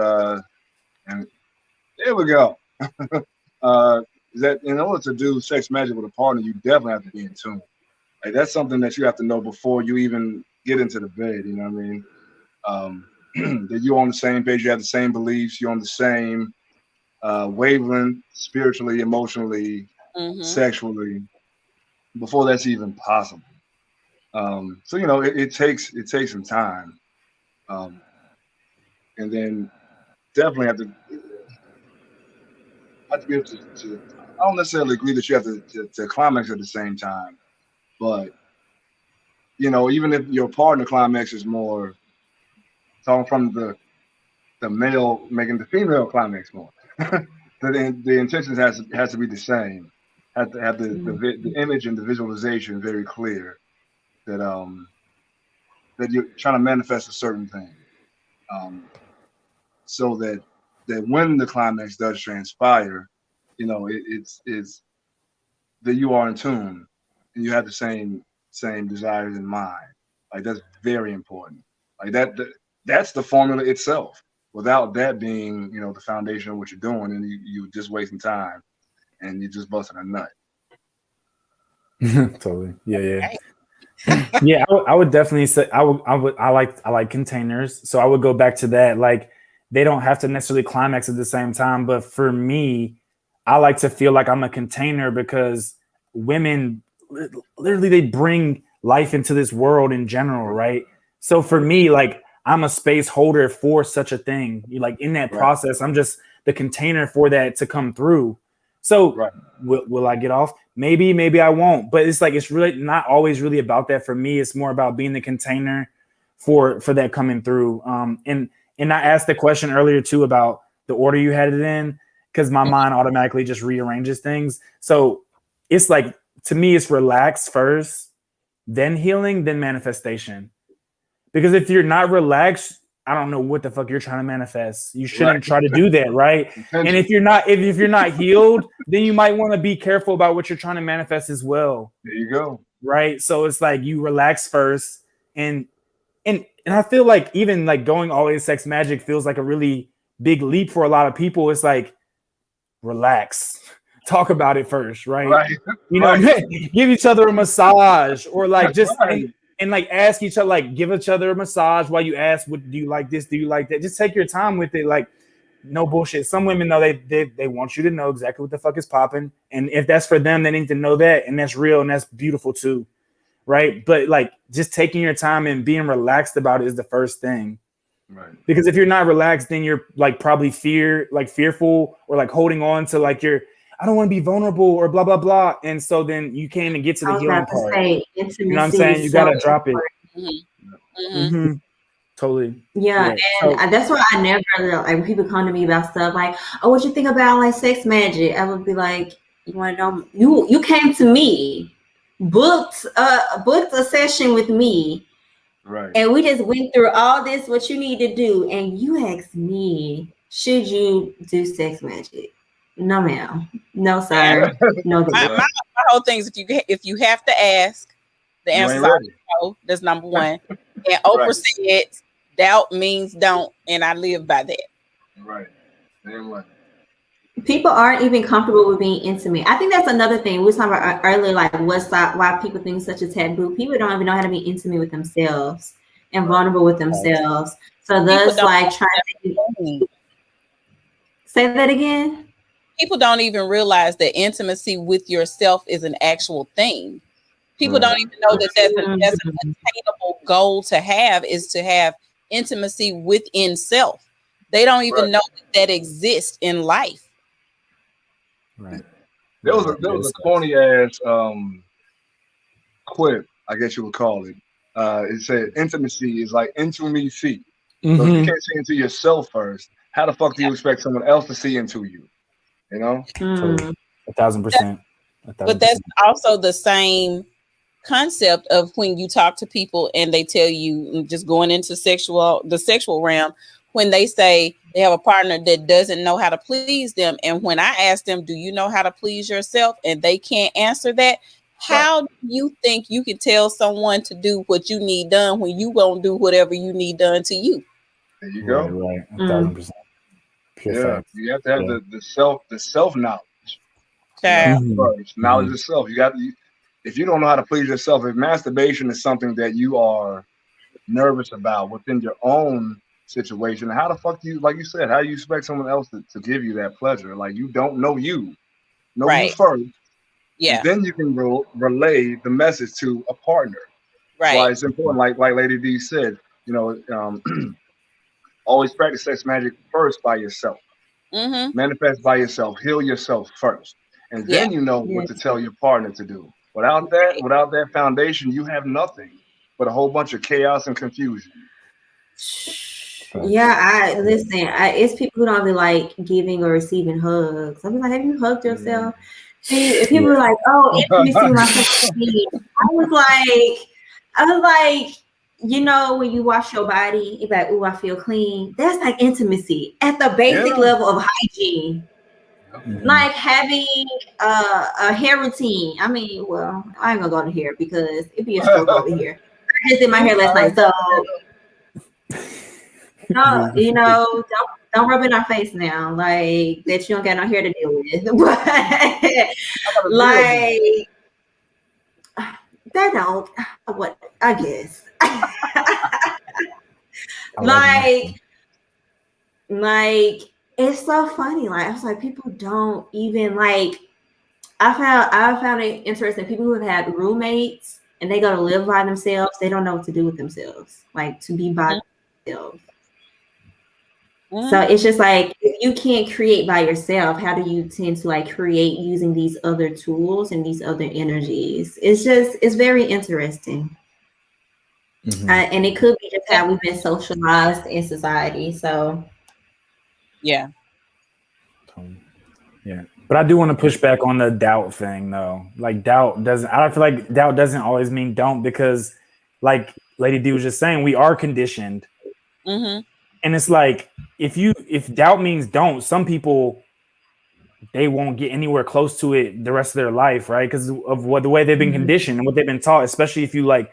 and there we go. Is that in order to do sex magic with a partner, you definitely have to be in tune. Like that's something that you have to know before you even get into the bed. You know what I mean? That you're on the same page, you have the same beliefs, you're on the same wavelength, spiritually, emotionally, sexually, before that's even possible. So you know, it takes some time, and then definitely have to be able to. I don't necessarily agree that you have to climax at the same time, but you know, even if your partner climax is more talking from the male making the female climax more, the intentions has to be the same. Have to have the image and the visualization very clear that that you're trying to manifest a certain thing, so that when the climax does transpire, you know it's that you are in tune and you have the same desires in mind. Like that's very important. Like that's the formula itself. Without that being, you know, the foundation of what you're doing, and you just wasting time and you're just busting a nut. Totally. Yeah. Yeah, I would definitely say I like containers. So I would go back to that. Like they don't have to necessarily climax at the same time, but for me, I like to feel like I'm a container because women literally they bring life into this world in general, right? So for me, like I'm a space holder for such a thing. Like in that process, I'm just the container for that to come through. So will I get off? Maybe I won't. But it's like it's really not always really about that for me. It's more about being the container for that coming through. And I asked the question earlier too about the order you had it in, because my mind automatically just rearranges things. So it's like to me, it's relax first, then healing, then manifestation. Because if you're not relaxed, I don't know what the fuck you're trying to manifest. You shouldn't try to do that, right? And if you're not healed, then you might want to be careful about what you're trying to manifest as well. There you go. Right. So it's like you relax first, and I feel like even like going all the way to sex magic feels like a really big leap for a lot of people. It's like relax, talk about it first, right? You know, give each other a massage or like just. And like ask each other, like give each other a massage while you ask, what do you like this? Do you like that? Just take your time with it. Like no bullshit. Some women know they want you to know exactly what the fuck is popping. And if that's for them, they need to know that. And that's real and that's beautiful too. Right. But like just taking your time and being relaxed about it is the first thing. Right. Because if you're not relaxed, then you're like probably fearful or like holding on to like I don't want to be vulnerable or blah, blah, blah. And so then you can't even get to the healing part. You know what I'm saying? You got to drop it. Totally. Yeah. And that's why I never, like, when people come to me about stuff like, oh, what you think about like sex magic? I would be like, you want to know? You came to me, booked a session with me. Right. And we just went through all this, what you need to do. And you asked me, should you do sex magic? No, ma'am. No, sir. No. My whole thing is if you have to ask, the answer is no. That's number one. And Oprah said, doubt means don't, and I live by that. Right. Damn right. People aren't even comfortable with being intimate. I think that's another thing we were talking about earlier, like why people think such a taboo. People don't even know how to be intimate with themselves and vulnerable with themselves. So thus, like trying to say that again. People don't even realize that intimacy with yourself is an actual thing. People don't even know that that's an attainable goal to have, is to have intimacy within self. They don't even know that exists in life. Right. There was a corny ass quip, I guess you would call it. It said intimacy is like into me feet. So if you can't see into yourself first, how the fuck do you expect someone else to see into you? You know? Mm. 1,000%. But that's also the same concept of when you talk to people and they tell you, just going into the sexual realm, when they say they have a partner that doesn't know how to please them, and when I ask them, do you know how to please yourself, and they can't answer that, how do you think you can tell someone to do what you need done when you won't do whatever you need done to you? There you go. Right. 1,000%. Yeah, you have to have the self knowledge. Child. First, knowledge of self. If you don't know how to please yourself, if masturbation is something that you are nervous about within your own situation, how the fuck do you, like you said, how do you expect someone else to give you that pleasure? Like, you don't know you. Know you first. Yeah. And then you can relay the message to a partner. Right. That's why it's important, like Lady D said, always practice sex magic first by yourself. Manifest by yourself. Heal yourself first. And then you know what to tell your partner to do. Without that foundation, you have nothing but a whole bunch of chaos and confusion. Yeah, it's people who don't be like giving or receiving hugs. I'm like, have you hugged yourself? See, people are like, oh, intimacy with myself. I was like, when you wash your body, you're like, oh, I feel clean. That's like intimacy at the basic level of hygiene. Like having a hair routine. I mean, well, I ain't gonna go to hair because it'd be a struggle over here. I just did my hair last night, so no, don't rub it in our face now, like that you don't got no hair to deal with. But like that don't what I guess. like it's so funny. Like I was like, people don't even like. I found it interesting. People who have had roommates and they go to live by themselves, they don't know what to do with themselves. Like to be by themselves. So it's just like, if you can't create by yourself, how do you tend to like create using these other tools and these other energies? It's very interesting. And it could be just how we've been socialized in society. So yeah. But I do want to push back on the doubt thing though. Like I feel like doubt doesn't always mean don't, because like Lady D was just saying, we are conditioned. And it's like, if doubt means don't, some people, they won't get anywhere close to it the rest of their life, right? Because of the way they've been conditioned and what they've been taught, especially if you like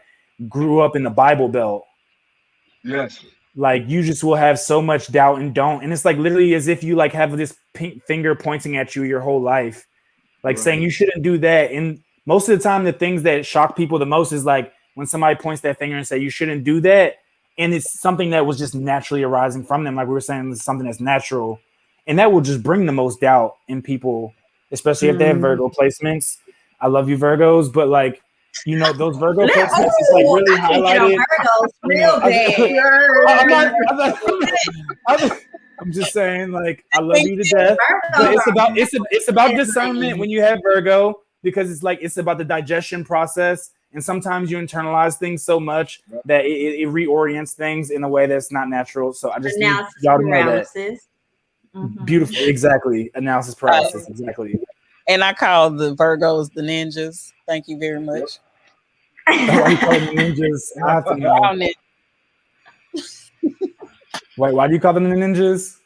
grew up in the Bible Belt. Yes. Like you just will have so much doubt and don't. And it's like literally as if you like have this pink finger pointing at you your whole life, like saying you shouldn't do that. And most of the time, the things that shock people the most is like when somebody points that finger and say you shouldn't do that. And it's something that was just naturally arising from them. Like we were saying, it's something that's natural. And that will just bring the most doubt in people, especially if they have Virgo placements. I love you, Virgos. But like, those Virgo placements is like really highlighted. I'm just saying, like, I love you to death. But it's about discernment when you have Virgo, because it's like, it's about the digestion process. And sometimes you internalize things so much that it reorients things in a way that's not natural. So I just need y'all to know that. Beautiful. Exactly. Analysis paralysis. Exactly. And I call the Virgos the ninjas. Thank you very much. Why you call them ninjas? I have to know. Wait, why do you call them the ninjas?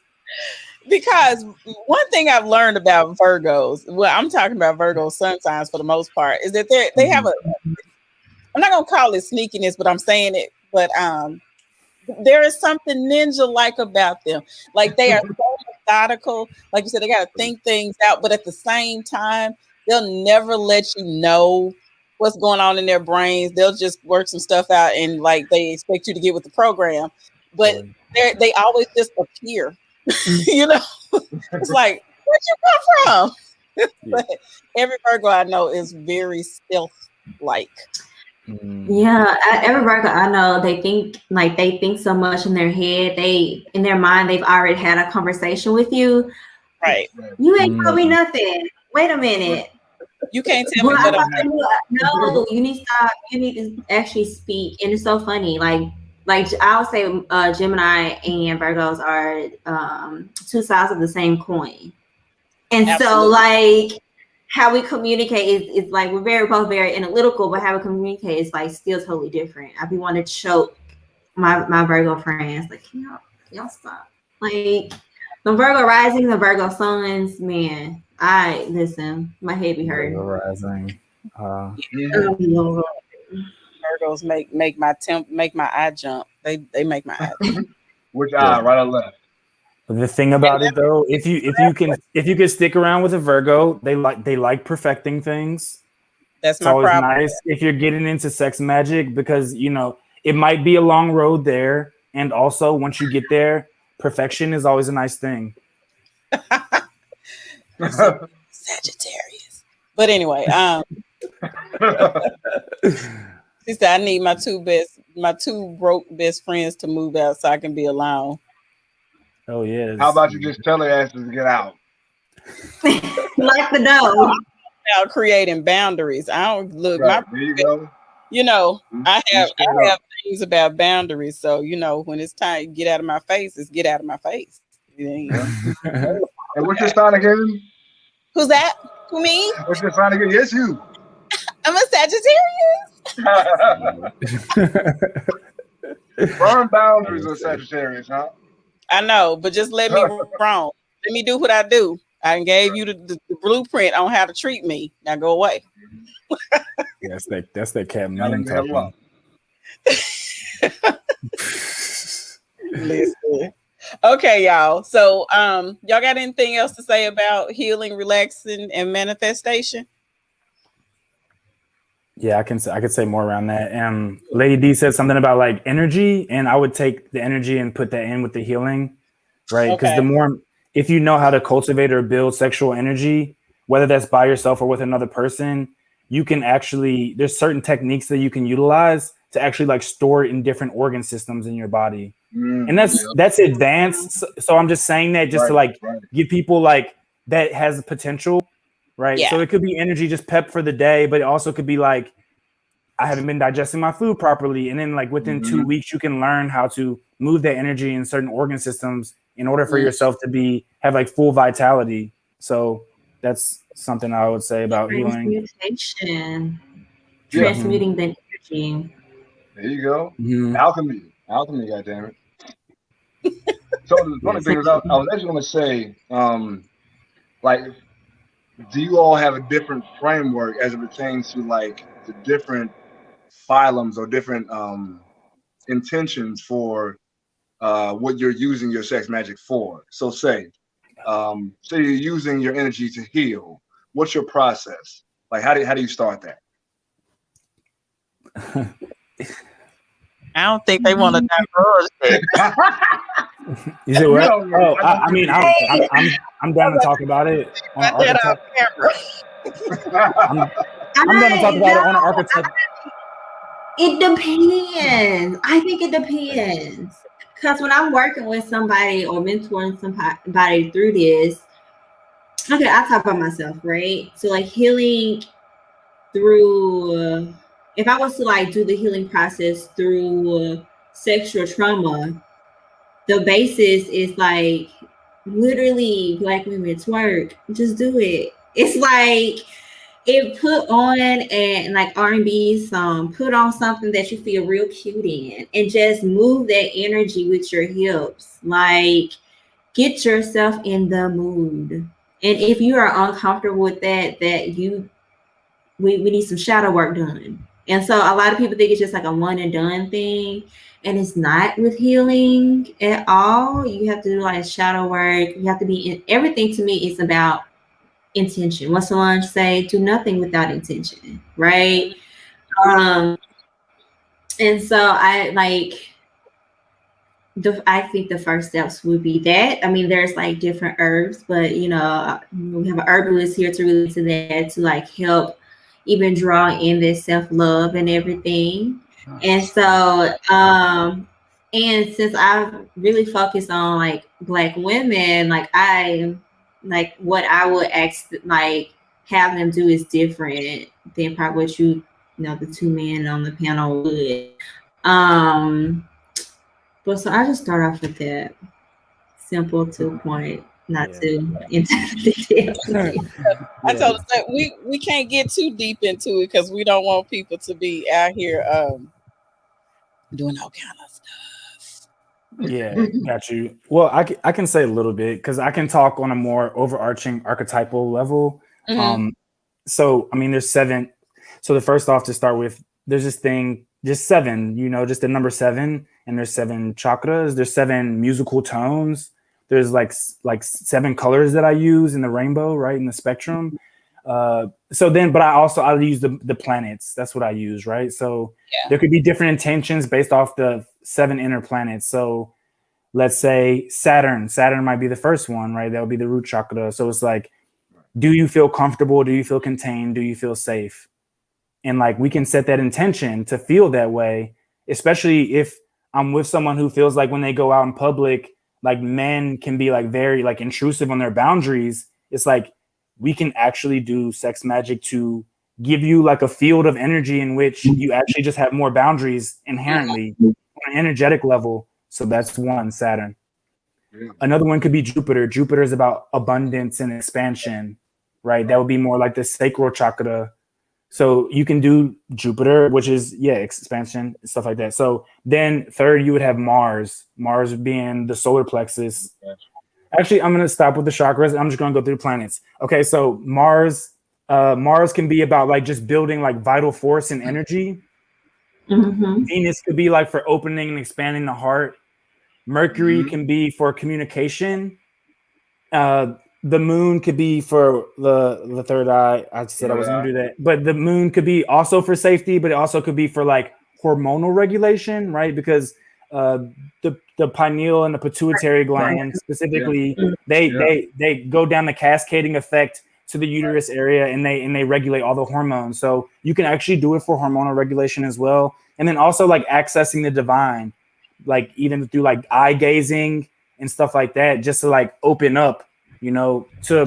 Because one thing I've learned about Virgos, well, I'm talking about Virgo sun signs for the most part, is that they have I'm not gonna call it sneakiness, but I'm saying it. But there is something ninja-like about them. Like they are so methodical. Like you said, they gotta think things out, but at the same time, they'll never let you know what's going on in their brains. They'll just work some stuff out and like they expect you to get with the program. But they always just appear. It's like, where'd you come from? But every Virgo I know is very stealth-like. Yeah, every Virgo I know, they think so much in their head. In their mind, they've already had a conversation with you. Right. You ain't told me nothing. Wait a minute. You can't tell me what I'm doing. No, you need to stop. You need to actually speak. And it's so funny. Like like I would say Gemini and Virgos are two sides of the same coin. And Absolutely. so like how we communicate is like we're both very analytical, but how we communicate is like still totally different. I be wanting to choke my Virgo friends, like, can y'all stop? Like the Virgo rising, the Virgo suns, man. I listen, my head be hurting. Virgo rising. Oh, Lord. Virgos make my eye jump. They make my eye jump. Which eye, right or left? The thing about it though, if you can stick around with a Virgo, they like perfecting things. That's It's my always problem. nice if you're getting into sex magic because you know it might be a long road there, and also once you get there, perfection is always a nice thing. Sagittarius. But anyway, she said I need my two broke best friends to move out so I can be alone. Oh yeah. How about you just tell their asses to get out? Like the dough. Now creating boundaries. I don't look. Right, there you go. You know, I have straight up. things about boundaries. So you know, when it's time to get out of my face, it's get out of my face. It ain't- And what's your sign again? Who's that? Who, me? What's your sign again? Yes, you. I'm a Sagittarius. Firm boundaries with Sagittarius, huh? I know, but just let me wrong. Let me do what I do. I gave you the blueprint on how to treat me. Now go away. That's that cat Now Melon leave me alone. talking. Listen. Okay, y'all. So y'all got anything else to say about healing, relaxing, and manifestation? Yeah, I could say more around that. Lady D said something about like energy, and I would take the energy and put that in with the healing, right? Because Okay. the more, if you know how to cultivate or build sexual energy, whether that's by yourself or with another person, you can actually, there's certain techniques that you can utilize to actually like store it in different organ systems in your body. And that's advanced. So I'm just saying that just to like give people like that has the potential, right? Yeah. So it could be energy just pep for the day, but it also could be like I haven't been digesting my food properly, and then like within 2 weeks you can learn how to move that energy in certain organ systems in order for yourself to have like full vitality. So that's something I would say about healing. Transmutation. Transmuting the energy. There you go. Mhm. Alchemy, goddammit. So the funny thing is, I was actually going to say, like, do you all have a different framework as it pertains to like the different phylums or different intentions for what you're using your sex magic for? So say you're using your energy to heal. What's your process? Like, how do you start that? I don't think they want to divulge that. You said what? No, no, Oh, I mean, I'm down to talk about it on an Got that on archetype. camera. I'm down to talk about it on an archetype. It depends. I think it depends. Because when I'm working with somebody or mentoring somebody through this, okay, I'll talk about myself, right? So like healing through, if I was to like do the healing process through sexual trauma, the basis is like literally Black women twerk. Just do it. It's like it put on and like R&B song, put on something that you feel real cute in, and just move that energy with your hips. Like get yourself in the mood. And if you are uncomfortable with that, we need some shadow work done. And so a lot of people think it's just like a one and done thing. And it's not with healing at all. You have to do like shadow work. You have to be in everything. To me, it's about intention. What Solange say, do nothing without intention, right? And so I think the first steps would be that. I mean, there's like different herbs, but we have an herbalist here to really to that to like help even draw in this self-love and everything. And so and since I've really focused on like Black women, like what I would have them do is different than probably what the two men on the panel would. But so I just start off with that simple 2 point, not too into details. I told us that we can't get too deep into it because we don't want people to be out here doing all kind of stuff. Yeah, got you. Well, I can say a little bit because I can talk on a more overarching archetypal level. So I mean, there's 7. So the first off to start with, there's this thing, just 7. You know, just the number 7, and there's 7 chakras. There's 7 musical tones. There's like 7 colors that I use in the rainbow, right, in the spectrum. So then, but I use the planets. That's what I use, right? So there could be different intentions based off the 7 inner planets. So let's say Saturn might be the first one, right? That would be the root chakra. So it's like, do you feel comfortable? Do you feel contained? Do you feel safe? And like, we can set that intention to feel that way, especially if I'm with someone who feels like when they go out in public, like men can be like very like intrusive on their boundaries. It's like, we can actually do sex magic to give you like a field of energy in which you actually just have more boundaries inherently on an energetic level. So that's one, Saturn. Another one could be Jupiter. Jupiter is about abundance and expansion, right? That would be more like the sacral chakra. So you can do Jupiter, which is, expansion and stuff like that. So then third, you would have Mars. Mars being the solar plexus. Actually, I'm going to stop with the chakras. I'm just going to go through the planets. Okay, so Mars can be about like just building like vital force and energy. Venus could be like for opening and expanding the heart. Mercury can be for communication. The moon could be for the third eye. I said I was going to do that. But the moon could be also for safety, but it also could be for like hormonal regulation, right? Because the pineal and the pituitary gland specifically, they go down the cascading effect to the uterus area, and they regulate all the hormones. So you can actually do it for hormonal regulation as well. And then also like accessing the divine, like even through like eye gazing and stuff like that, just to like open up, you know, to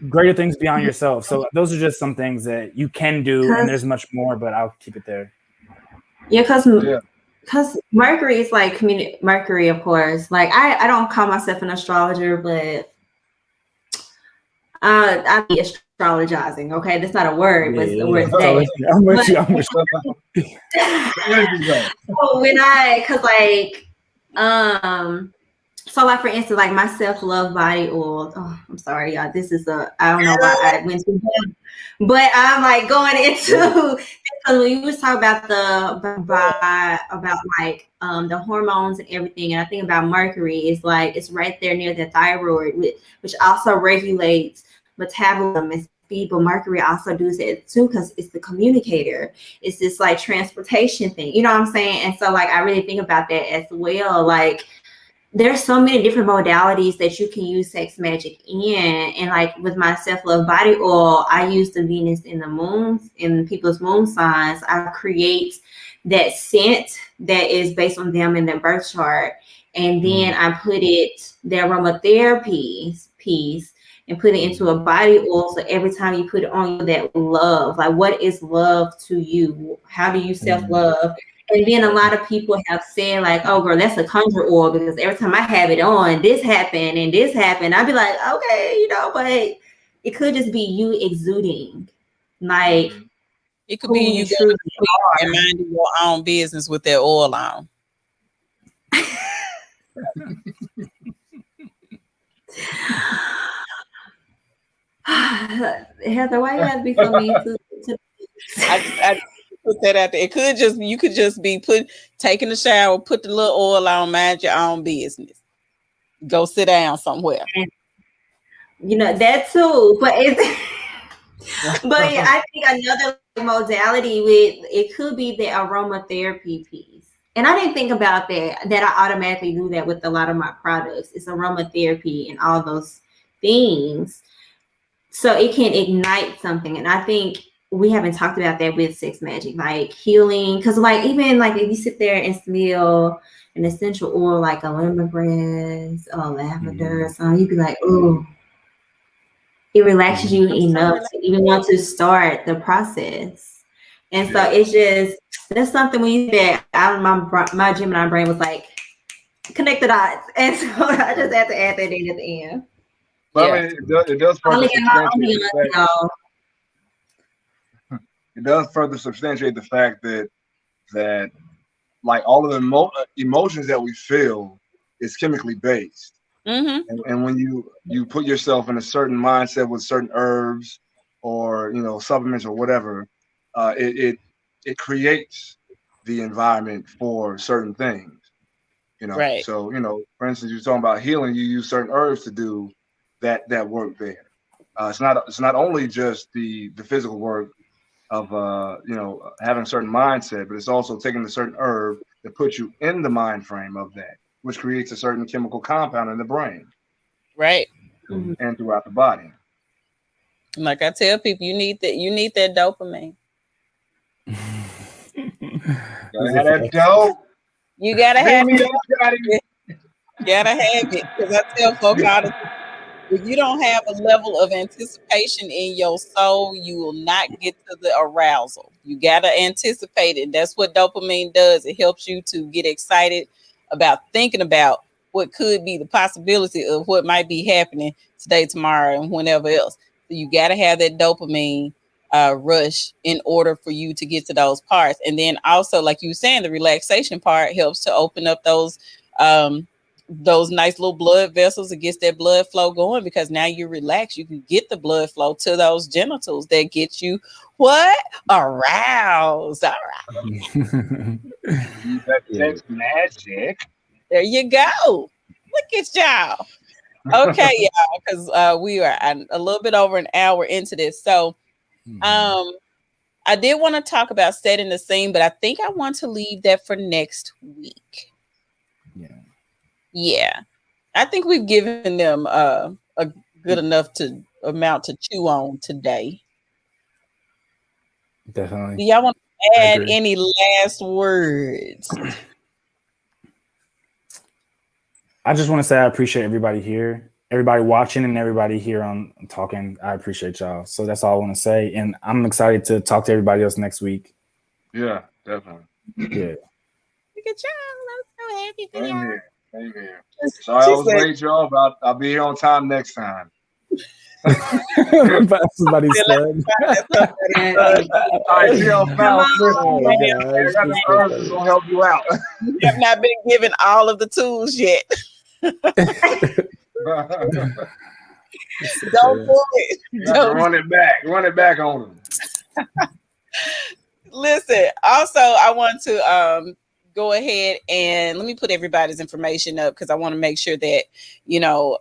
greater things beyond yourself. So those are just some things that you can do, and there's much more, but I'll keep it there. Because Mercury is like Mercury, of course. Like I don't call myself an astrologer, but I be astrologizing. Okay, that's not a word, but it's the word today. I'm with you. So like for instance, like my self-love body oil. Oh, I'm sorry, y'all. This is I don't know why I went to that. But I'm like going into because when you was talking about like the hormones and everything, and I think about Mercury is like it's right there near the thyroid, which also regulates metabolism and speed. But Mercury also does it too because it's the communicator. It's this like transportation thing. You know what I'm saying? And so like I really think about that as well. Like there's so many different modalities that you can use sex magic in. And like with my self-love body oil, I use the Venus in the moon, in people's moon signs. I create that scent that is based on them in their birth chart. And then I put it, the aromatherapy piece, and put it into a body oil. So every time you put it on, that love, like what is love to you? How do you self-love? And then a lot of people have said like, oh girl, that's a conjure oil because every time I have it on, this happened and this happened. I'd be like, okay, you know, but it could just be you exuding. Like it could be you truly are and minding your own business with that oil on. Heather, why you have to be so mean to I put that out there. It could just you could just be taking a shower, put the little oil on, mind your own business. Go sit down somewhere. You know that too, but but I think another modality with it could be the aromatherapy piece. And I didn't think about that I automatically do that with a lot of my products. It's aromatherapy and all those things. So it can ignite something. And I think we haven't talked about that with sex magic, like healing. Because like even like if you sit there and smell an essential oil like a lemongrass or lavender or something, you'd be like, oh, it relaxes you enough to even want to start the process. And so it's just, that's something when you said, my Gemini brain was like, connect the dots, and so I just had to add that in at the end. But I mean, it does further substantiate the fact. It does further substantiate the fact that like all of the emotions that we feel is chemically based. Mm-hmm. And when you put yourself in a certain mindset with certain herbs or supplements or whatever, it creates the environment for certain things. Right. So for instance, you're talking about healing. You use certain herbs to do that work there. It's not only just the physical work of having a certain mindset, but it's also taking a certain herb that puts you in the mind frame of that, which creates a certain chemical compound in the brain, right, and throughout the body. Like I tell people, you need that dopamine. Gotta have that dope. You gotta have it. Gotta have it, because I tell folks all the time, if you don't have a level of anticipation in your soul, you will not get to the arousal. You got to anticipate it. That's what dopamine does. It helps you to get excited about thinking about what could be the possibility of what might be happening today, tomorrow, and whenever else. So you got to have that dopamine rush in order for you to get to those parts. And then also, like you were saying, the relaxation part helps to open up those nice little blood vessels. It gets that blood flow going, because now you're relaxed. You can get the blood flow to those genitals that get you what? Aroused. All right. That's magic. There you go. Look at y'all. Okay, y'all, because we are a little bit over an hour into this. So I did want to talk about setting the scene, but I think I want to leave that for next week. Yeah, I think we've given them a good enough amount to chew on today. Definitely. Do y'all want to add any last words? I just want to say I appreciate everybody here, everybody watching, and everybody here on talking. I appreciate y'all. So that's all I want to say, and I'm excited to talk to everybody else next week. Yeah, definitely. Yeah. Look at y'all. I'm so happy for y'all. Same here. Sorry I was late, y'all, but I'll be here on time next time. Somebody said. All right, y'all found this. I got the herbs gonna help you out. You have not been given all of the tools yet. Don't do it. Run it back on them. Listen, also, I want to go ahead and let me put everybody's information up, because I want to make sure that,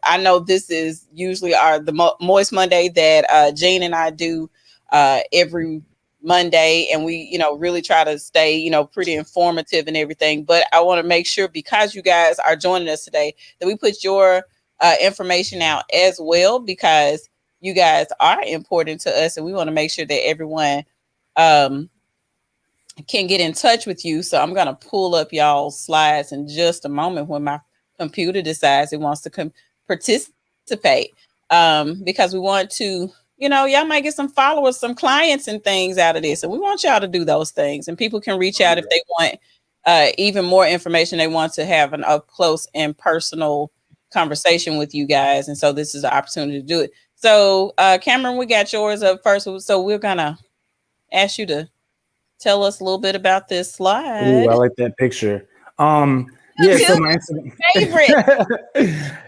I know this is usually the Moist Monday that Jean and I do every Monday, and we, really try to stay, pretty informative and everything. But I want to make sure, because you guys are joining us today, that we put your information out as well, because you guys are important to us, and we want to make sure that everyone can get in touch with you. So I'm going to pull up y'all's slides in just a moment when my computer decides it wants to participate, because we want to, y'all might get some followers, some clients and things out of this. And we want y'all to do those things, and people can reach out if they want even more information. They want to have an up close and personal conversation with you guys. And so this is an opportunity to do it. So Cameron, we got yours up first. So we're going to ask you to tell us a little bit about this slide. Ooh, I like that picture. Yeah, so my favorite.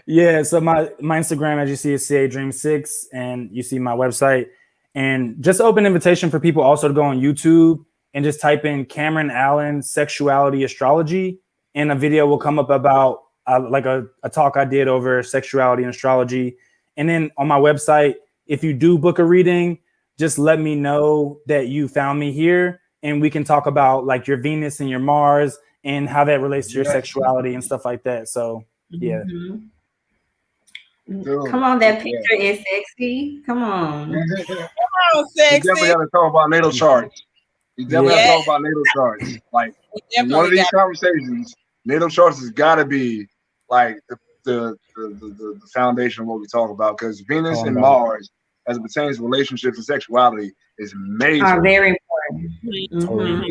Yeah, so my Instagram, as you see, is CADream6, and you see my website. And just open invitation for people also to go on YouTube and just type in Cameron Allen Sexuality Astrology, and a video will come up about like a talk I did over sexuality and astrology. And then on my website, if you do book a reading, just let me know that you found me here, and we can talk about like your Venus and your Mars and how that relates to your sexuality and stuff like that. So yeah. Come on, that picture is sexy. Come on. Come on, sexy. You definitely got to talk about natal charts. You definitely have to talk about natal charts. Like in one of these conversations, natal charts has got to be like the foundation of what we talk about, because Venus and Mars, as it pertains to relationships and sexuality, is major. Are very important.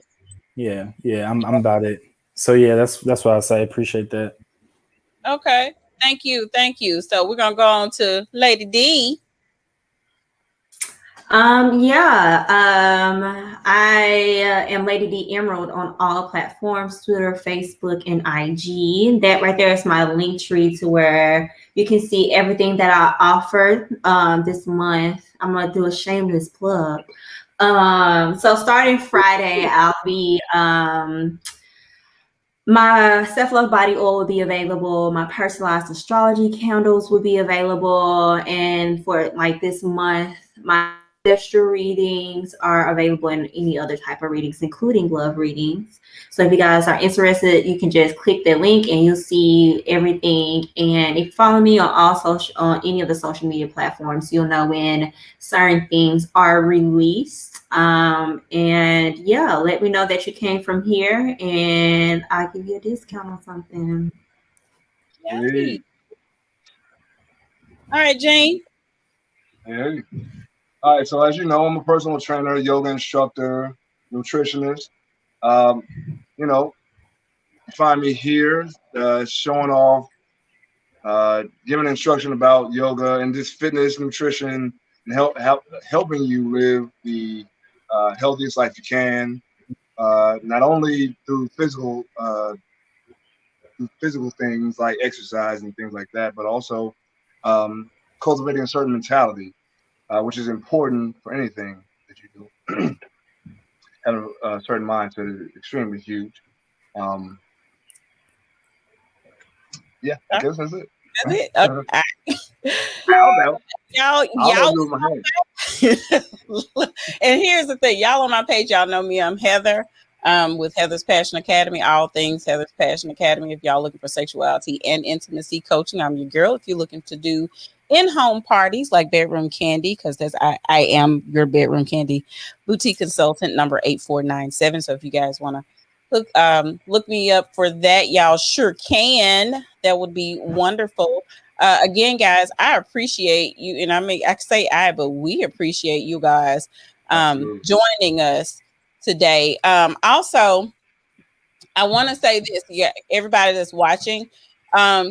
Yeah, I'm about it. So yeah, that's what I say. Appreciate that. Okay. Thank you. So we're gonna go on to Lady D. I am Lady D Emerald on all platforms, Twitter, Facebook, and IG. That right there is my link tree to where you can see everything that I offered this month. I'm gonna do a shameless plug. So starting Friday, I'll be my self-love body oil will be available. My personalized astrology candles will be available. And for like this month, my ancestral readings are available in any other type of readings, including love readings. So if you guys are interested, you can just click the link and you'll see everything. And if you follow me on any of the social media platforms, you'll know when certain things are released. And yeah, let me know that you came from here and I'll give you a discount on something. Yay. All right, Jane. Hey. All right, so as you know, I'm a personal trainer, yoga instructor, nutritionist. You know, you find me here showing off, giving instruction about yoga and just fitness, nutrition, and helping you live the healthiest life you can. Not only through physical things like exercise and things like that, but also cultivating a certain mentality, which is important for anything that you do. Having a certain mindset is extremely huge. Yeah, I guess that's it. That's it. Okay. Y'all and here's the thing, y'all on my page, y'all know me. I'm Heather with Heather's Passion Academy, all things Heather's Passion Academy. If y'all looking for sexuality and intimacy coaching, I'm your girl. If you're looking to do in-home parties like Bedroom Candy, because I am your Bedroom Candy boutique consultant, number 8497. So if you guys want to look me up for that, y'all sure can. That would be wonderful. Again, guys, I appreciate you, and I say but we appreciate you guys joining us today. Also, I want to say this, everybody that's watching.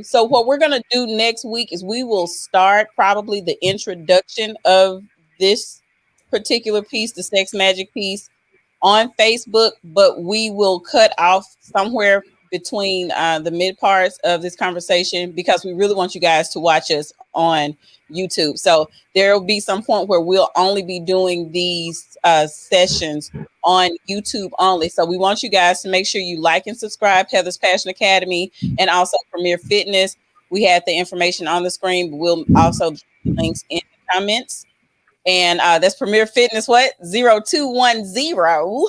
So what we're going to do next week is we will start probably the introduction of this particular piece, the Sex Magic piece, on Facebook, but we will cut off somewhere between the mid parts of this conversation because we really want you guys to watch us on YouTube. So there will be some point where we'll only be doing these sessions on YouTube only. So we want you guys to make sure you like and subscribe Heather's Passion Academy and also Premier Fitness. We have the information on the screen, but we'll also links in the comments. And that's Premier Fitness, 0210.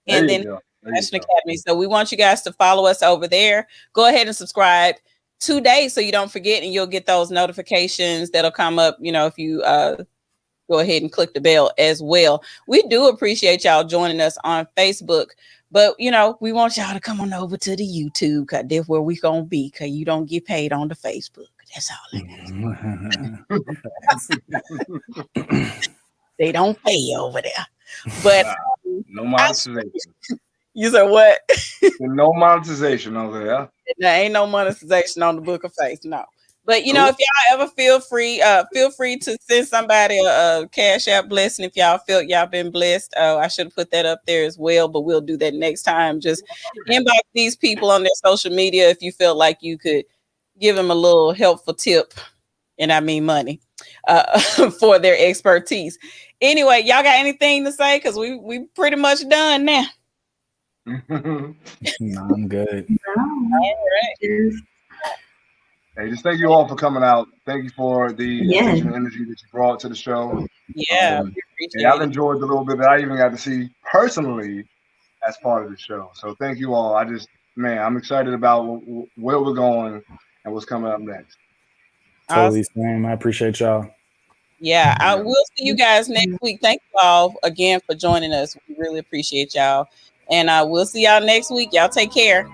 And then Passion Academy. So we want you guys to follow us over there. Go ahead and subscribe today so you don't forget, and you'll get those notifications that'll come up, if you go ahead and click the bell as well. We do appreciate y'all joining us on Facebook, but we want y'all to come on over to the YouTube because that's where we gonna be, because you don't get paid on the Facebook. That's all it is. They don't pay over there. But no monetization. You said what? No monetization over there. There ain't no monetization on the Book of Face, no. But if y'all ever feel free to send somebody a Cash App blessing if y'all felt y'all been blessed. I should have put that up there as well, but we'll do that next time. Just inbox these people on their social media if you felt like you could give them a little helpful tip, and I mean money, for their expertise. Anyway, y'all got anything to say? Because we pretty much done now. No, I'm good. All right. Hey, just thank you all for coming out. Thank you for the attention and energy that you brought to the show. Yeah, I've enjoyed the little bit that I even got to see personally as part of the show. So thank you all. I'm excited about where we're going and what's coming up next. Totally same. I appreciate y'all. Yeah, I will see you guys next week. Thank you all again for joining us. We really appreciate y'all. And we'll see y'all next week. Y'all take care.